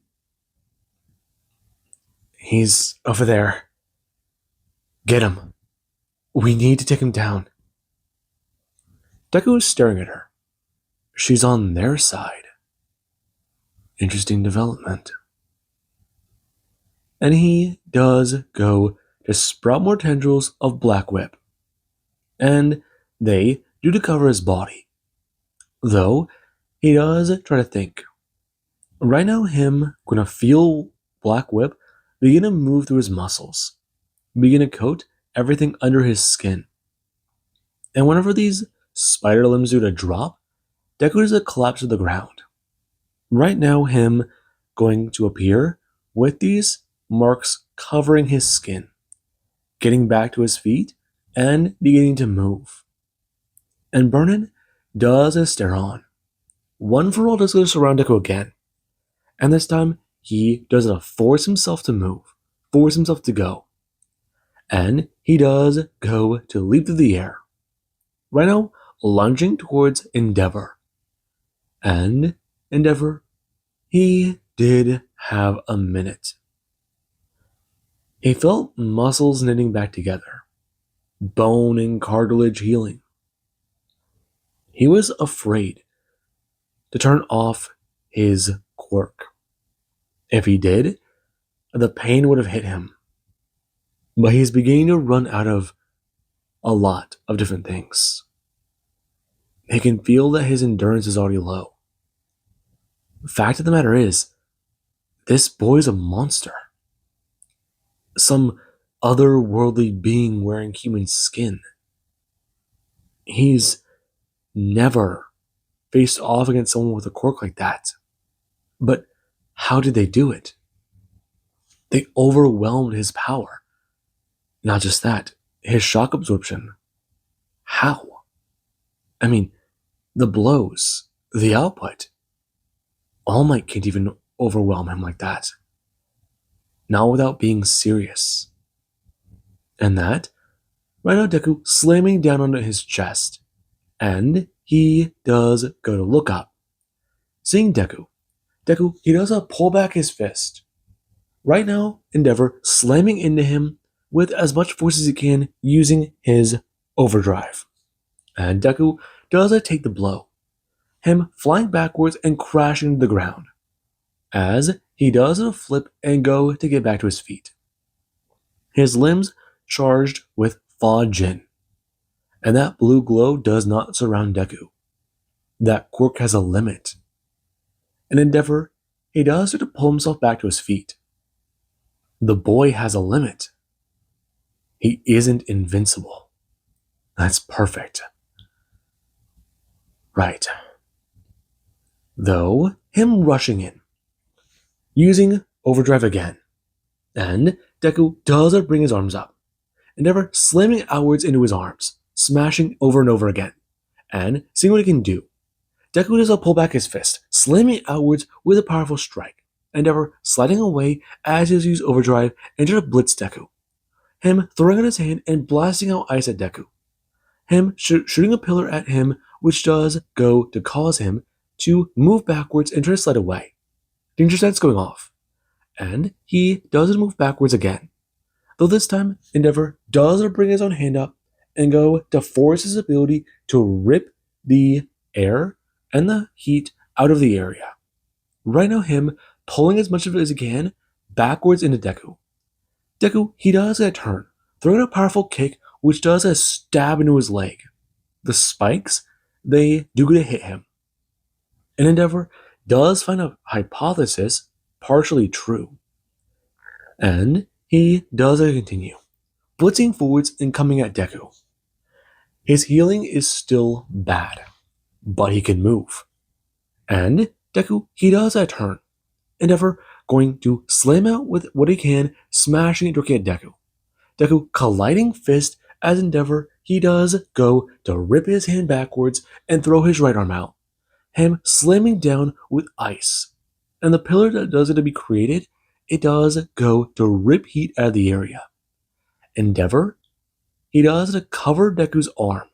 Speaker 1: He's over there. Get him. We need to take him down. Deku is staring at her. She's on their side. Interesting development. And he does go to sprout more tendrils of Black Whip. And they do to cover his body. Though, he does try to think. Right now, him gonna feel Black Whip begin to move through his muscles. Begin to coat everything under his skin. And whenever these spider limbs do to drop, Deku does a collapse to the ground. Right now, him going to appear with these marks covering his skin, getting back to his feet, and beginning to move. And Burnin does a stare on. One for all does go to surround Deku again. And this time, he does force himself to move, force himself to go. And he does go to leap through the air. Right now, lunging towards Endeavor. And Endeavor, he did have a minute. He felt muscles knitting back together, bone and cartilage healing. He was afraid to turn off his quirk. If he did, the pain would have hit him. But he's beginning to run out of a lot of different things. He can feel that his endurance is already low. The fact of the matter is, this boy's a monster. Some otherworldly being wearing human skin. He's never faced off against someone with a quirk like that. But how did they do it? They overwhelmed his power. Not just that, his shock absorption. How? I mean, the blows, the output. All Might can't even overwhelm him like that. Not without being serious. And that, right now Deku slamming down onto his chest. And he does go to look up. Seeing Deku, he does pull back his fist. Right now, Endeavor slamming into him with as much force as he can using his overdrive. And Deku does take the blow, him flying backwards and crashing to the ground, as he does a flip and go to get back to his feet. His limbs charged with Fa Jin, and that blue glow does not surround Deku. That quirk has a limit. In Endeavor, he does start to pull himself back to his feet. The boy has a limit. He isn't invincible. That's perfect. Right. Though, him rushing in, using overdrive again, and Deku does bring his arms up, Endeavor slamming outwards into his arms, smashing over and over again, and seeing what he can do. Deku does pull back his fist, slamming outwards with a powerful strike, Endeavor sliding away as he uses overdrive and trying to blitz Deku. Him throwing out his hand and blasting out ice at Deku. Him shooting a pillar at him, which does go to cause him to move backwards and try to slide away. Danger Sense going off. And he does move backwards again. Though this time, Endeavor does bring his own hand up and go to force his ability to rip the air and the heat out of the area. Right now, him pulling as much of it as he can backwards into Deku. Deku, he does a turn, throwing a powerful kick which does a stab into his leg. The spikes, they do go to hit him. And Endeavor does find a hypothesis partially true. And he does continue, blitzing forwards and coming at Deku. His healing is still bad, but he can move. And Deku, he does a turn. Endeavor going to slam out with what he can, smashing it directly at Deku. Deku colliding fist as Endeavor, he does go to rip his hand backwards and throw his right arm out. Him slamming down with ice. And the pillar that does it to be created, it does go to rip heat out of the area. Endeavor, he does to cover Deku's arm.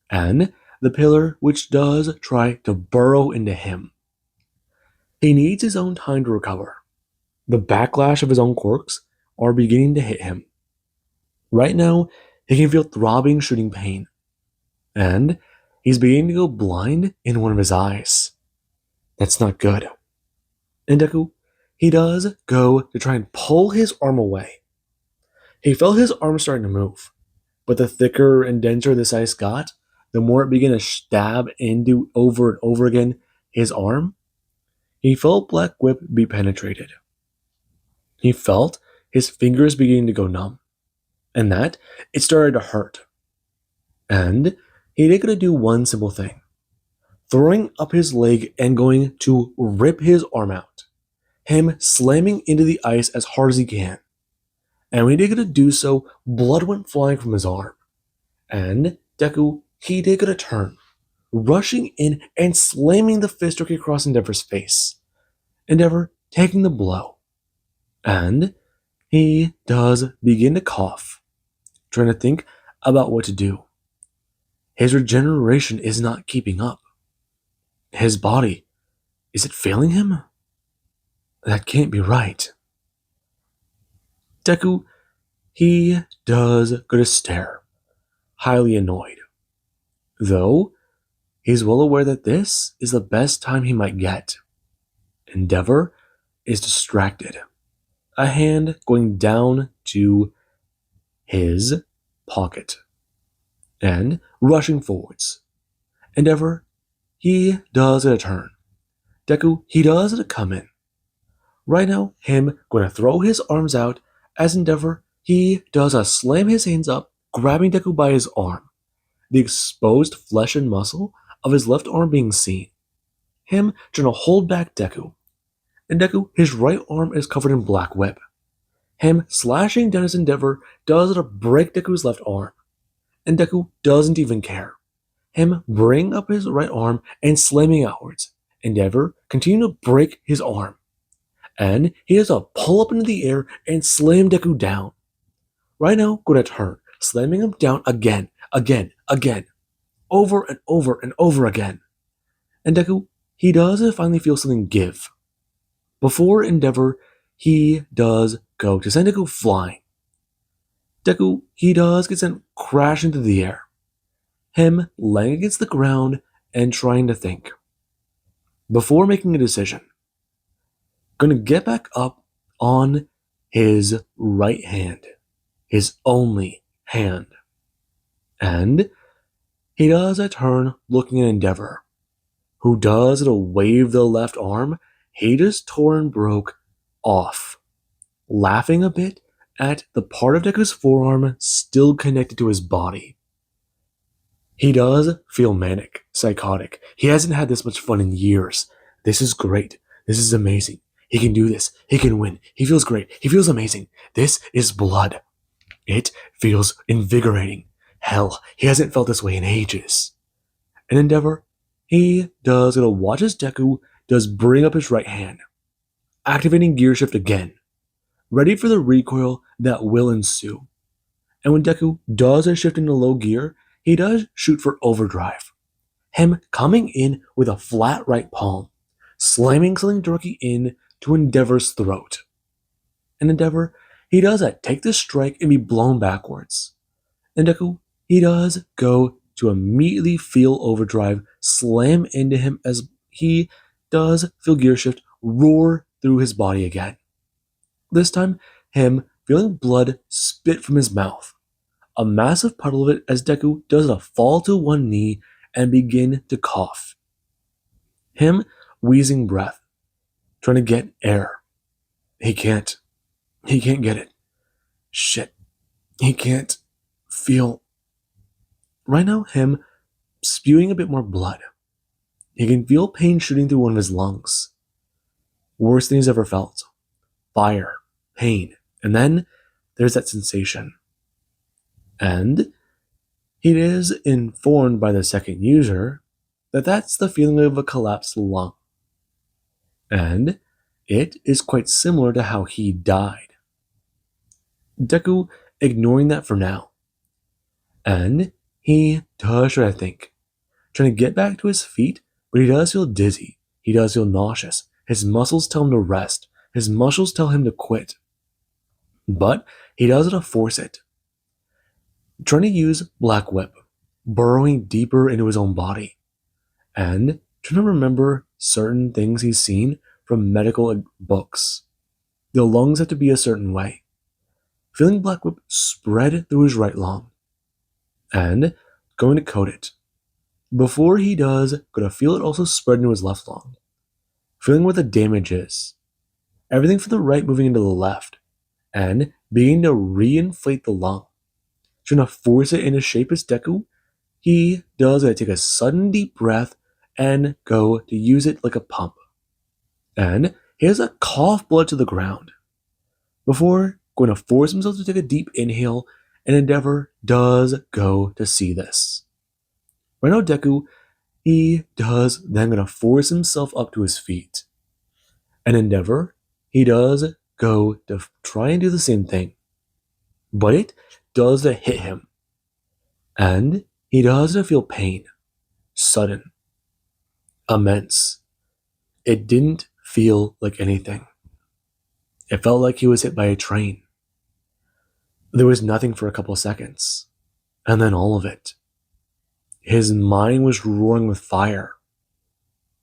Speaker 1: And the pillar which does try to burrow into him. He needs his own time to recover. The backlash of his own quirks are beginning to hit him. Right now, he can feel throbbing shooting pain. And he's beginning to go blind in one of his eyes. That's not good. And Deku, he does go to try and pull his arm away. He felt his arm starting to move, but the thicker and denser this ice got, the more it began to stab into over and over again his arm. He felt Black Whip be penetrated. He felt his fingers beginning to go numb, and that it started to hurt. And he did gonna do one simple thing, throwing up his leg and going to rip his arm out, him slamming into the ice as hard as he can. And when he did gonna do so, blood went flying from his arm. And Deku, he did gonna turn, rushing in and slamming the fist directly across Endeavor's face. Endeavor taking the blow. And he does begin to cough, trying to think about what to do. His regeneration is not keeping up. His body, is it failing him? That can't be right. Deku, he does go to stare, highly annoyed. Though, he's well aware that this is the best time he might get. Endeavor is distracted, a hand going down to his pocket and rushing forwards. Endeavor, he does a turn. Deku, he does it come in. Right now, him going to throw his arms out as Endeavor, he does a slam his hands up, grabbing Deku by his arm. The exposed flesh and muscle of his left arm being seen. Him trying to hold back Deku. And Deku, his right arm is covered in black whip. Him slashing down his Endeavor does it to break Deku's left arm. And Deku doesn't even care. Him bring up his right arm and slamming outwards. Endeavor continue to break his arm. And he has to pull up into the air and slam Deku down. Right now, going to turn, slamming him down again, over and over and over again. And Deku, he does finally feel something give. Before Endeavor, he does go to send Deku flying. Deku, he does get sent crashing into the air. Him laying against the ground and trying to think. Before making a decision. Gonna get back up on his right hand. His only hand. And he does a turn looking at Endeavor, who does to wave the left arm. He just tore and broke off, laughing a bit at the part of Deku's forearm still connected to his body. He does feel manic, psychotic. He hasn't had this much fun in years. This is great. This is amazing. He can do this. He can win. He feels great. He feels amazing. This is blood. It feels invigorating. Hell, he hasn't felt this way in ages. In Endeavor, he does gonna watch as Deku does bring up his right hand, activating gear shift again, ready for the recoil that will ensue. And when Deku does a shift into low gear, he does shoot for overdrive. Him coming in with a flat right palm, slamming something directly in to Endeavor's throat. And Endeavor, he does take this strike and be blown backwards. And Deku, he does go to immediately feel overdrive, slam into him as he does feel gear shift roar through his body again. This time, him feeling blood spit from his mouth. A massive puddle of it as Deku does a fall to one knee and begin to cough. Him wheezing breath, trying to get air. He can't. He can't get it. Shit. He can't feel. Right now, him spewing a bit more blood. He can feel pain shooting through one of his lungs. Worse than he's ever felt. Fire, pain, and then there's that sensation. And he is informed by the second user that that's the feeling of a collapsed lung. And it is quite similar to how he died. Deku ignoring that for now. And he does try to think. Trying to get back to his feet, but he does feel dizzy. He does feel nauseous. His muscles tell him to rest. His muscles tell him to quit. But he does it to force it. Trying to use Black Whip, burrowing deeper into his own body. And trying to remember certain things he's seen from medical books. The lungs have to be a certain way. Feeling Black Whip spread through his right lung. And going to coat it. Before he does, gonna feel it also spread into his left lung. Feeling where the damage is. Everything from the right moving into the left. And beginning to reinflate the lung. Trying to force it into shape as Deku, he does take a sudden deep breath and go to use it like a pump. And he has a cough blood to the ground. Before going to force himself to take a deep inhale, and Endeavor does go to see this. Right now, Deku, he does then going to force himself up to his feet. And Endeavor, he does go to try and do the same thing. But it does hit him. And He doesn't feel pain, sudden, immense. It didn't feel like anything. It felt like he was hit by a train. There was nothing for a couple of seconds, and then all of it. His mind was roaring with fire.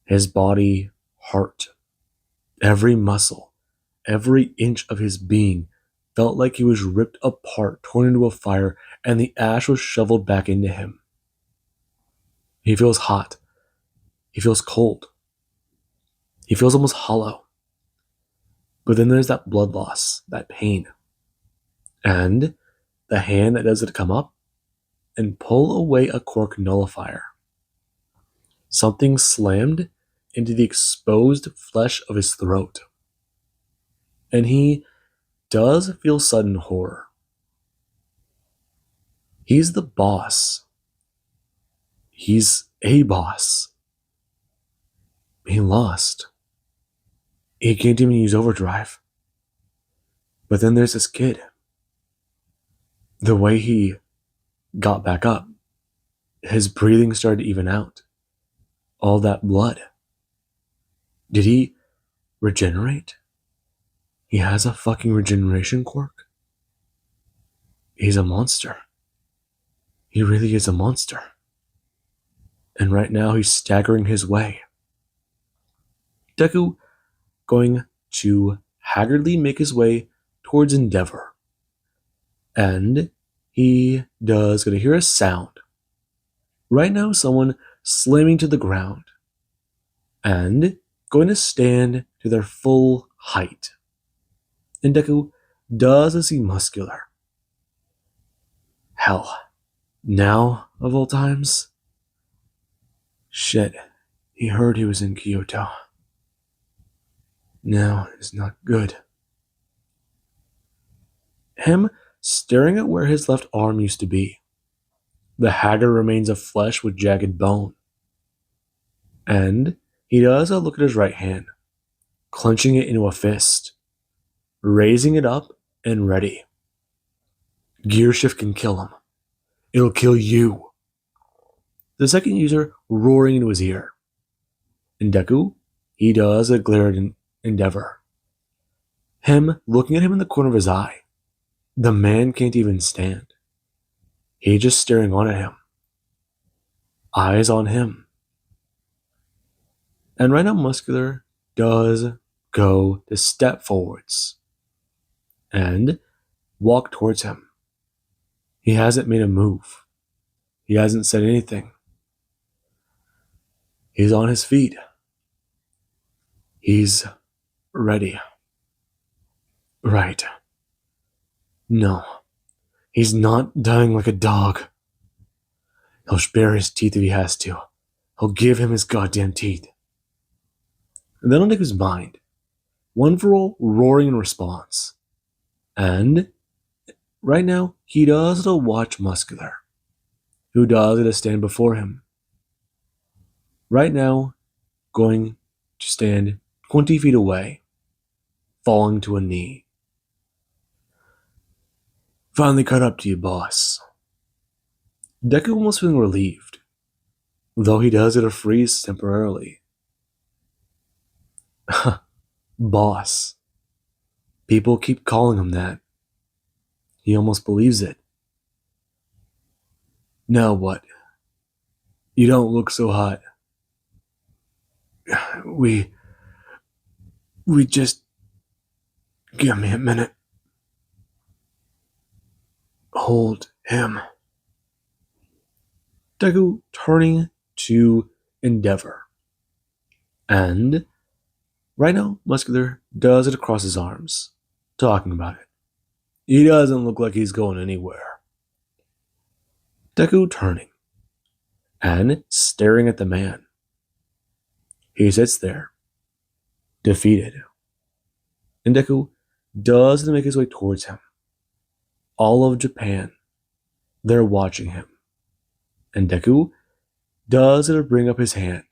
Speaker 1: His body, heart, every muscle, every inch of his being felt like he was ripped apart, torn into a fire, and the ash was shoveled back into him. He feels hot. He feels cold. He feels almost hollow. But then there's that blood loss, that pain. And the hand that does it come up and pull away a cork nullifier. Something slammed into the exposed flesh of his throat. And he does feel sudden horror. He's the boss. He's a boss. He lost. He can't even use overdrive. But then there's this kid. The way he got back up, his breathing started to even out. All that blood. Did he regenerate? He has a fucking regeneration quirk? He's a monster. He really is a monster. And right now he's staggering his way. Deku going to haggardly make his way towards Endeavor. And he does going to hear a sound. Right now, someone slamming to the ground. And going to stand to their full height. And Deku does see Muscular. Hell, now of all times? Shit, he heard he was in Kyoto. Now is not good. Him staring at where his left arm used to be. The haggard remains of flesh with jagged bone. And he does a look at his right hand, clenching it into a fist, raising it up and ready. Gear shift can kill him. It'll kill you. The second user roaring into his ear. And Deku, he does a glare at Endeavor. Him looking at him in the corner of his eye. The man can't even stand. He's just staring on at him. Eyes on him. And right now Muscular does go to step forwards and walk towards him. He hasn't made a move. He hasn't said anything. He's on his feet. He's ready. Right. No. He's not dying like a dog. He'll spare his teeth if he has to. He'll give him his goddamn teeth. And then on Deku's mind, one for all roaring in response. And right now, he does to watch Muscular, who does it to stand before him. Right now, going to stand 20 feet away, falling to a knee. Finally caught up to you, boss. Deku almost feeling relieved, though he does it to freeze temporarily. Boss. People keep calling him that. He almost believes it. Now what? You don't look so hot. We just... Give me a minute. Hold him. Deku turning to Endeavor. And right now, Muscular does it across his arms, talking about it. He doesn't look like he's going anywhere. Deku turning and staring at the man. He sits there, defeated. And Deku does make his way towards him. All of Japan, they're watching him. And Deku does bring up his hand.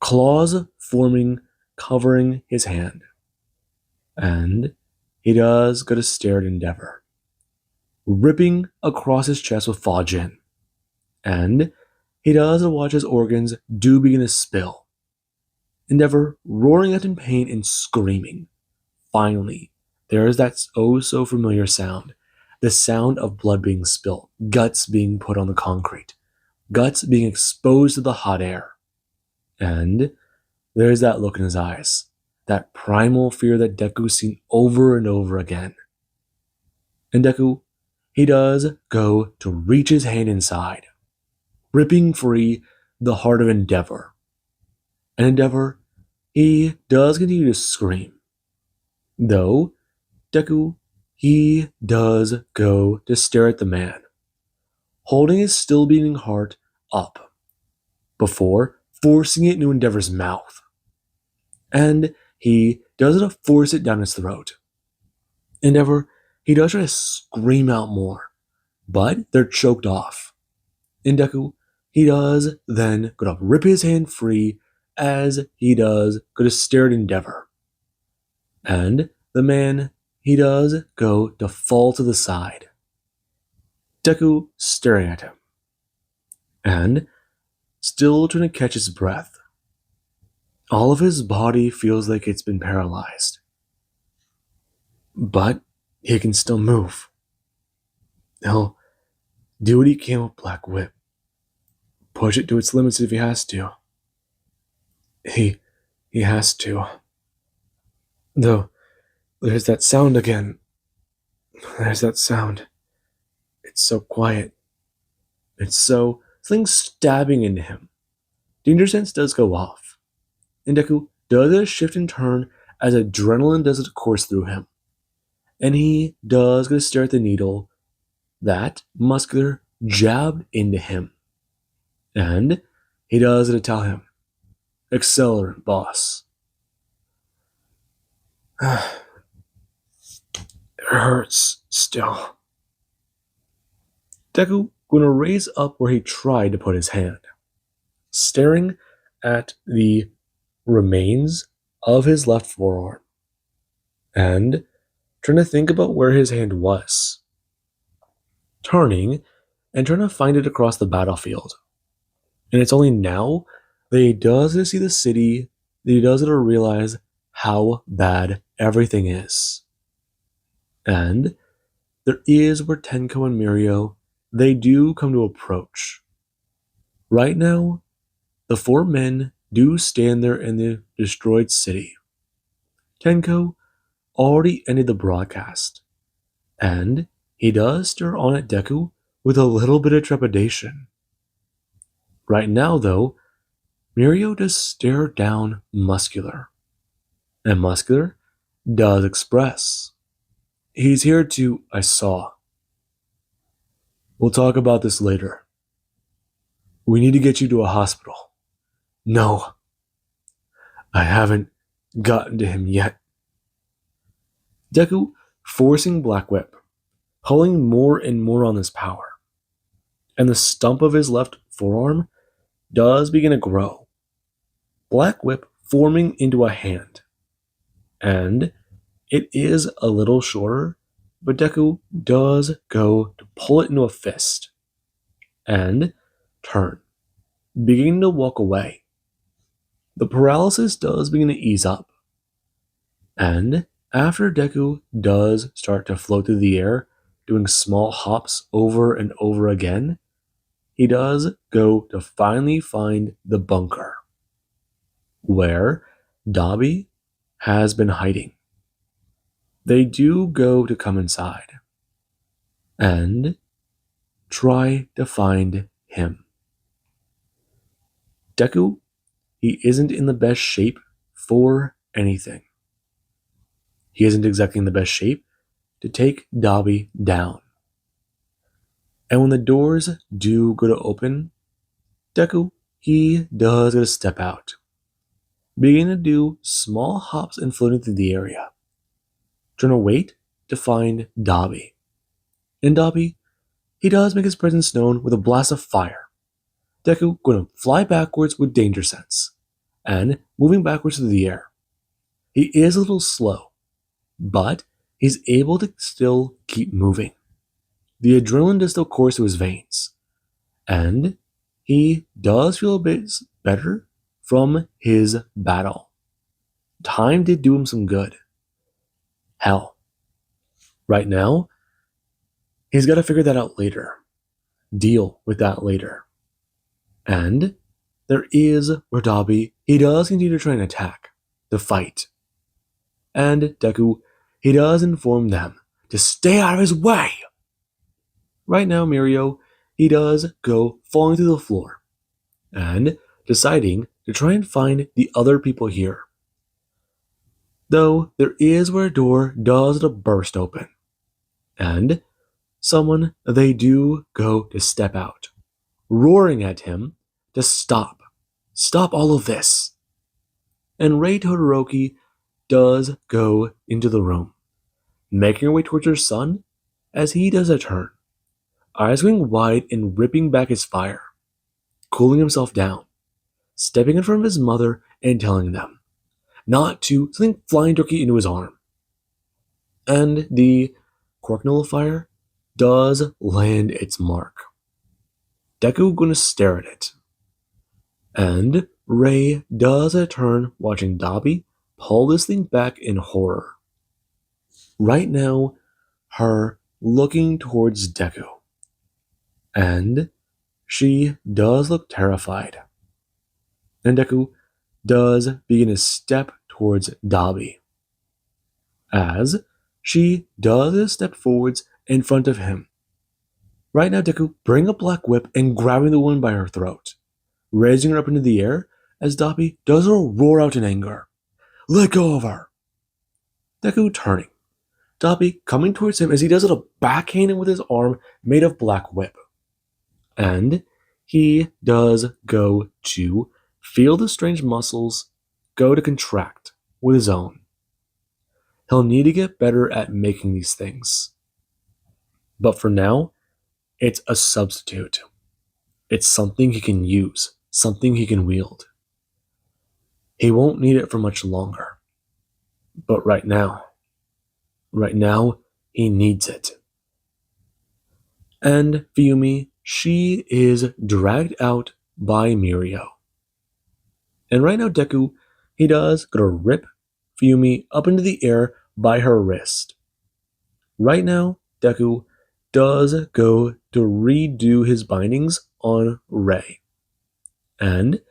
Speaker 1: Claws forming, covering his hand. And he does go to stare at Endeavor, ripping across his chest with Fajin. And he does watch his organs do begin to spill. Endeavor roaring out in pain and screaming. Finally, there is that oh so familiar sound. The sound of blood being spilled, guts being put on the concrete, guts being exposed to the hot air. And there's that look in his eyes, that primal fear that Deku's seen over and over again. And Deku, he does go to reach his hand inside, ripping free the heart of Endeavor. And Endeavor, he does continue to scream. Though, Deku, he does go to stare at the man, holding his still beating heart up, before forcing it into Endeavor's mouth. And he doesn't force it down his throat. Endeavor, he does try to scream out more, but they're choked off. And Deku, he does then go to rip his hand free as he does go to stare at Endeavor. And the man, he does go to fall to the side. Deku staring at him. And still trying to catch his breath. All of his body feels like it's been paralyzed. But he can still move. He'll do what he can with Black Whip. Push it to its limits if he has to. He has to. Though, there's that sound again. There's that sound. It's so quiet. It's so... something stabbing into him. Danger sense does go off. And Deku does a shift and turn as adrenaline does its course through him. And he does go to stare at the needle that Muscular jabbed into him. And he does to tell him, "Accelerant, boss." It hurts still. Deku going to raise up where he tried to put his hand, staring at the remains of his left forearm, and trying to think about where his hand was. Turning and trying to find it across the battlefield. And it's only now that he does see the city, that he does realize how bad everything is. And there is where Tenko and Mirio, they do come to approach. Right now, the four men do stand there in the destroyed city. Tenko already ended the broadcast, and he does stare on at Deku with a little bit of trepidation. Right now, though, Mirio does stare down Muscular, and Muscular does express. He's here to, I saw. We'll talk about this later. We need to get you to a hospital. No, I haven't gotten to him yet. Deku forcing Black Whip, pulling more and more on his power. And the stump of his left forearm does begin to grow. Black Whip forming into a hand. And it is a little shorter, but Deku does go to pull it into a fist. And turn, beginning to walk away. The paralysis does begin to ease up. And after Deku does start to float through the air, doing small hops over and over again, he does go to finally find the bunker, where Dabi has been hiding. They do go to come inside and try to find him. Deku, he isn't in the best shape for anything. He isn't exactly in the best shape to take Dabi down. And when the doors do go to open, Deku, he does go to step out, begin to do small hops and floating through the area, trying to wait to find Dabi. And Dabi, he does make his presence known with a blast of fire. Deku going to fly backwards with danger sense, and moving backwards through the air. He is a little slow, but he's able to still keep moving. The adrenaline does still course through his veins, And he does feel a bit better from his battle. Time did do him some good. Hell, right now, he's got to figure that out later. Deal with that later. And there is where Dabi, he does continue to try and attack, to fight. And Deku, he does inform them to stay out of his way. Right now, Mirio, he does go falling to the floor and deciding to try and find the other people here. Though there is where a door does burst open, and someone they do go to step out, roaring at him to stop all of this. And Rei Todoroki does go into the room, making her way towards her son as he does a turn, eyes going wide and ripping back his fire, cooling himself down, stepping in front of his mother and telling them not to sling flying turkey into his arm. And the quark nullifier does land its mark. Deku gonna stare at it. And Rei does a turn watching Dabi pull this thing back in horror. Right now, her looking towards Deku. And she does look terrified. And Deku does begin to step towards Dabi, as she does step forwards in front of him. Right now, Deku bring a black whip and grabbing the woman by her throat, raising her up into the air as Dabi does a roar out in anger. Let go of her! Deku turning, Dabi coming towards him as he does a backhanding with his arm made of black whip. And he does go to feel the strange muscles go to contract with his own. He'll need to get better at making these things. But for now, it's a substitute. It's something he can use, something he can wield. He won't need it for much longer. But right now, he needs it. And Fuyumi, she is dragged out by Mirio. And right now, Deku, he does go to rip Fuyumi up into the air by her wrist. Right now, Deku does go to redo his bindings on Rei. And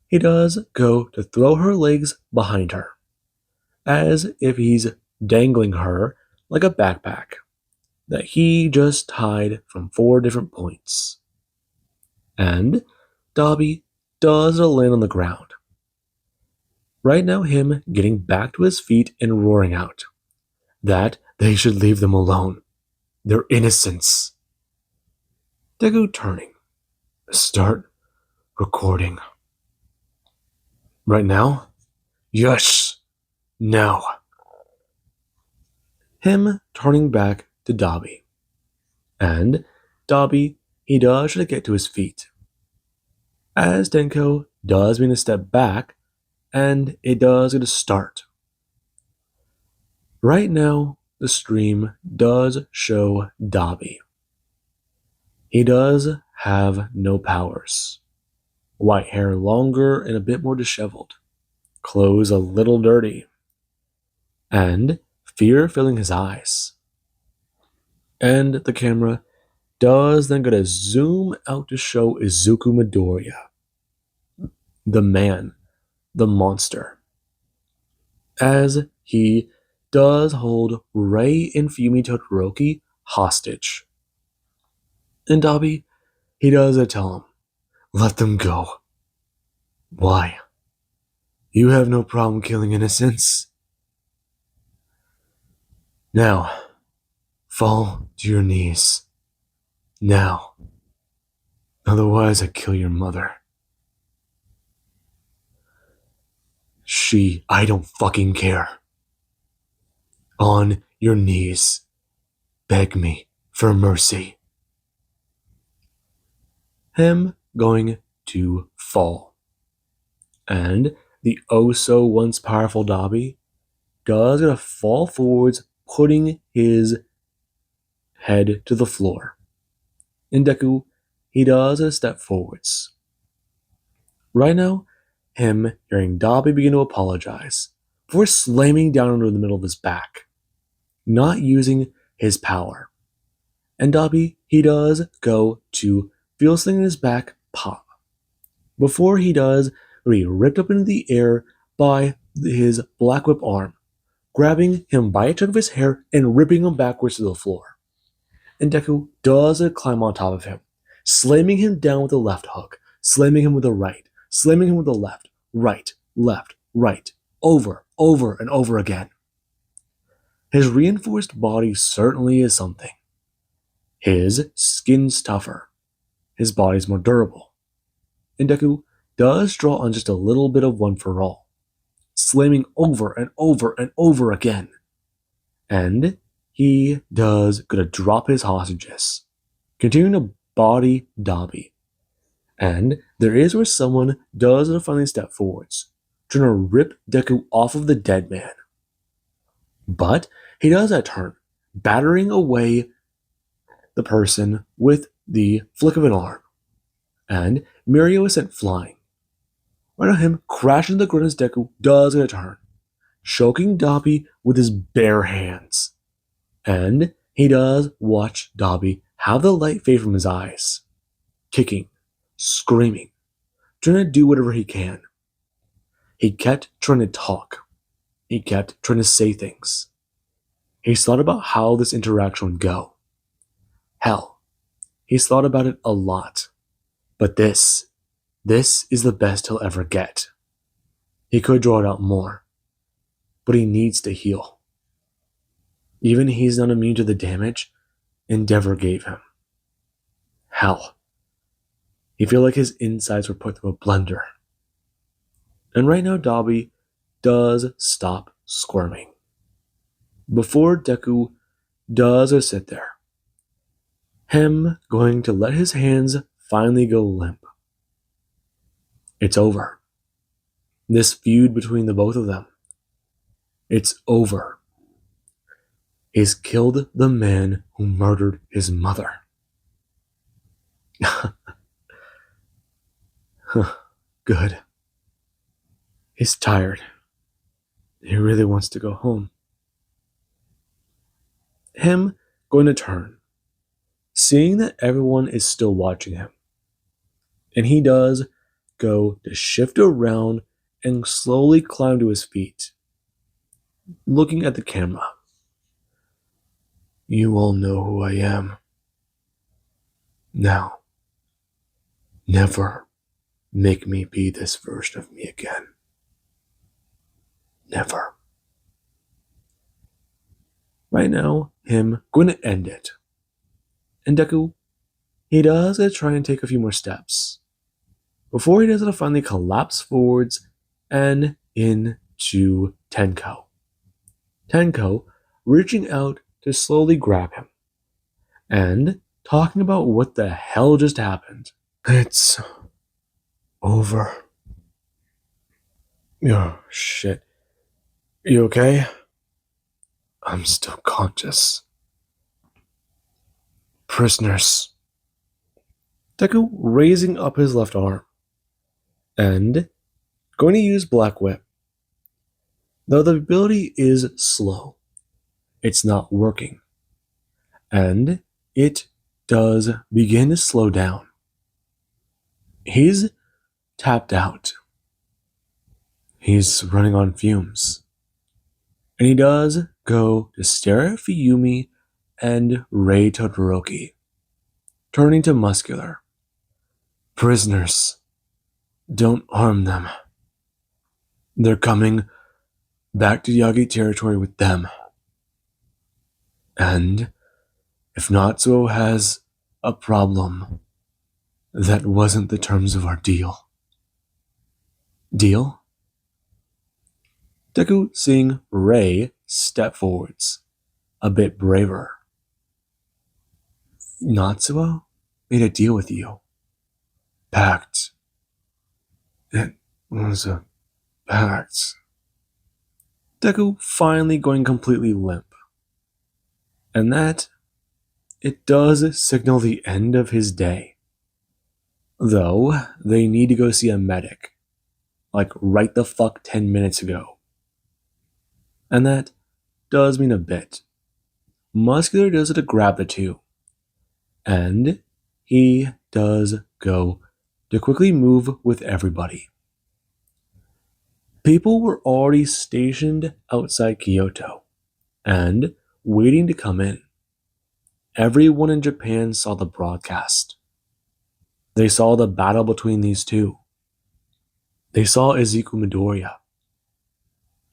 Speaker 1: he does go to throw her legs behind her, as if he's dangling her like a backpack that he just tied from 4 different points. And Dabi does land on the ground. Right now, him getting back to his feet and roaring out that they should leave them alone. Their innocence. Deku turning. Start recording. Right now? Yes. Now. Him turning back to Dabi. And Dabi, he does try to get to his feet. As Denko does mean to step back, and it does get a start. Right now, the stream does show Dabi. He does have no powers. White hair longer and a bit more disheveled. Clothes a little dirty. And fear filling his eyes. And the camera does then go to zoom out to show Izuku Midoriya. The man. The monster. As he does hold Rei and Fuyumi Todoroki hostage. And Dabi, he does tell him, let them go. Why? You have no problem killing innocents. Now, fall to your knees. Now. Otherwise, I kill your mother. I don't fucking care. On your knees. Beg me for mercy. Him going to fall. And the oh-so once powerful Dabi does gonna fall forwards, putting his head to the floor. And Deku, he does a step forwards. Right now, him hearing Dobby begin to apologize for slamming down into the middle of his back, not using his power. And Dobby, he does go to feel something in his back pop. Before he does, be ripped up into the air by his Black Whip arm, grabbing him by a chunk of his hair and ripping him backwards to the floor. And Deku does climb on top of him, slamming him down with a left hook, slamming him with a right, slamming him with a left, right, over, and over again. His reinforced body certainly is something. His skin's tougher. His body's more durable. And Deku does draw on just a little bit of one for all, slamming over and over again. And he does gonna drop his hostages, continuing to body Dobby. And there is where someone does finally step forwards, trying to rip Deku off of the dead man. But he does that turn, battering away the person with the flick of an arm. And Mirio is sent flying. Right on him, crashing the ground as Deku does get a turn, choking Dobby with his bare hands. And he does watch Dobby have the light fade from his eyes, kicking, screaming, trying to do whatever he can. He kept trying to talk. He kept trying to say things. He's thought about how this interaction would go. Hell, he's thought about it a lot. But this is the best he'll ever get. He could draw it out more, but he needs to heal. Even he's not immune to the damage Endeavor gave him. Hell, he feel like his insides were put through a blender. And right now Dobby does stop squirming. Before Deku does sit there, him going to let his hands finally go limp. It's over. This feud between the both of them. It's over. He's killed the man who murdered his mother. Good. He's tired. He really wants to go home. Him going to turn, seeing that everyone is still watching him. And he does go to shift around and slowly climb to his feet, looking at the camera. You all know who I am. Now, never make me be this version of me again. Never. Right now, him going to end it. And Deku, he does try and take a few more steps before he does finally collapse forwards and into Tenko. Tenko reaching out to slowly grab him and talking about what the hell just happened. It's over. Oh, shit. You okay? I'm still conscious. Prisoners. Deku raising up his left arm and going to use Black Whip. Though the ability is slow, it's not working. And it does begin to slow down. He's tapped out. He's running on fumes. And he does go to stare at Fuyumi and Rei Todoroki, turning to Muscular. Prisoners, don't harm them. They're coming back to Yagi territory with them. And if Natsuo has a problem, that wasn't the terms of our deal. Deal? Deku seeing Rei step forwards, a bit braver. Natsuo made a deal with you. Pact. It was a pact. Deku finally going completely limp. And that, it does signal the end of his day. Though they need to go see a medic, like right the fuck 10 minutes ago. And that does mean a bit. Muscular does it to grab the two. And he does go to quickly move with everybody. People were already stationed outside Kyoto and waiting to come in. Everyone in Japan saw the broadcast. They saw the battle between these two. They saw Izuku Midoriya,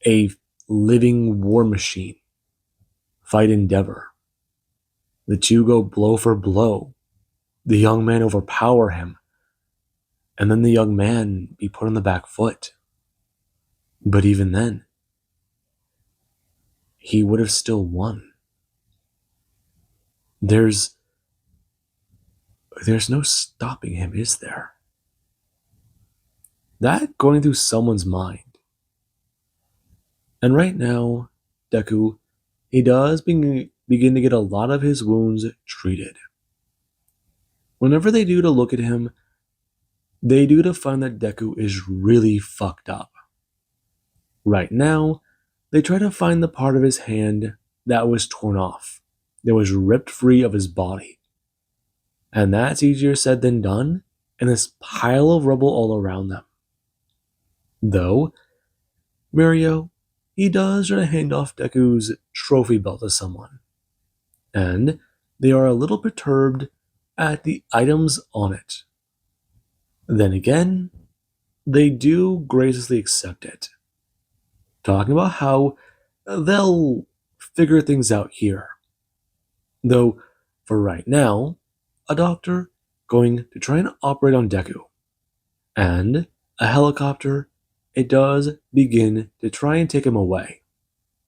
Speaker 1: a living war machine, fight Endeavor. The two go blow for blow. The young man overpower him, and then the young man be put on the back foot. But even then, he would have still won. There's no stopping him, is there? That going through someone's mind. And right now, Deku, he does begin to get a lot of his wounds treated. Whenever they do to look at him, they do to find that Deku is really fucked up. Right now, they try to find the part of his hand that was torn off, that was ripped free of his body. And that's easier said than done, and this pile of rubble all around them. Though, Mirio, he does try to hand off Deku's trophy belt to someone. And they are a little perturbed at the items on it. Then again, they do graciously accept it, talking about how they'll figure things out here. Though, for right now, a doctor going to try and operate on Deku, and a helicopter, it does begin to try and take him away.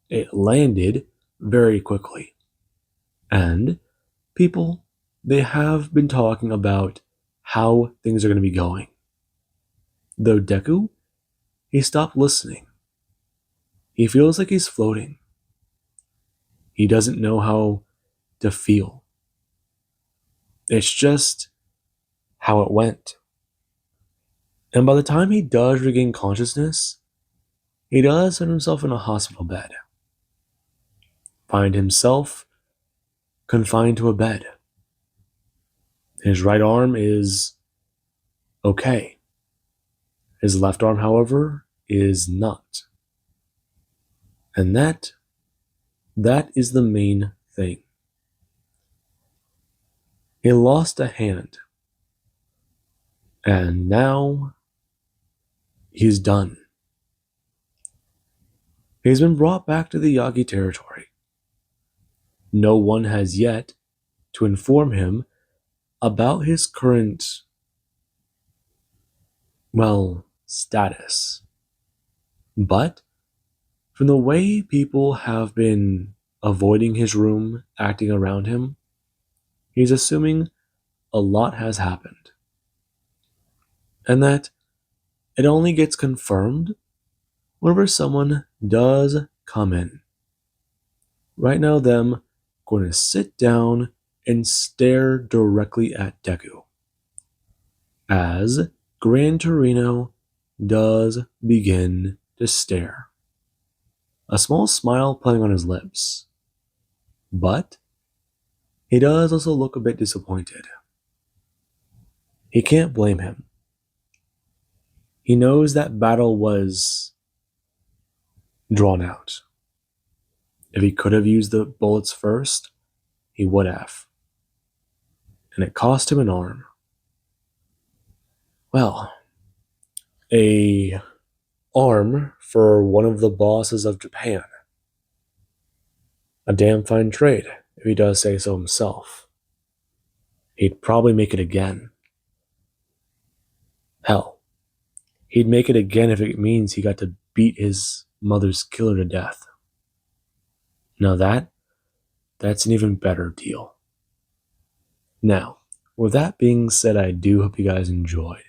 Speaker 1: It landed very quickly. And people, they have been talking about how things are going to be going. Though Deku, he stopped listening. He feels like he's floating. He doesn't know how to feel. It's just how it went. And by the time he does regain consciousness, he does find himself in a hospital bed. Find himself confined to a bed. His right arm is okay. His left arm, however, is not. And that is the main thing. He lost a hand. And now he's done. He's been brought back to the Yagi territory. No one has yet to inform him about his current, status. But from the way people have been avoiding his room, acting around him, he's assuming a lot has happened. And that it only gets confirmed whenever someone does come in. Right now, them going to sit down and stare directly at Deku, as Gran Torino does begin to stare. A small smile playing on his lips. But he does also look a bit disappointed. He can't blame him. He knows that battle was drawn out. If he could have used the bullets first, he would have. And it cost him an arm. Well, a arm for one of the bosses of Japan. A damn fine trade, if he does say so himself. He'd probably make it again. Hell, he'd make it again if it means he got to beat his mother's killer to death. Now that's an even better deal. Now, with that being said, I do hope you guys enjoyed,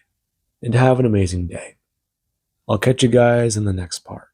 Speaker 1: and have an amazing day. I'll catch you guys in the next part.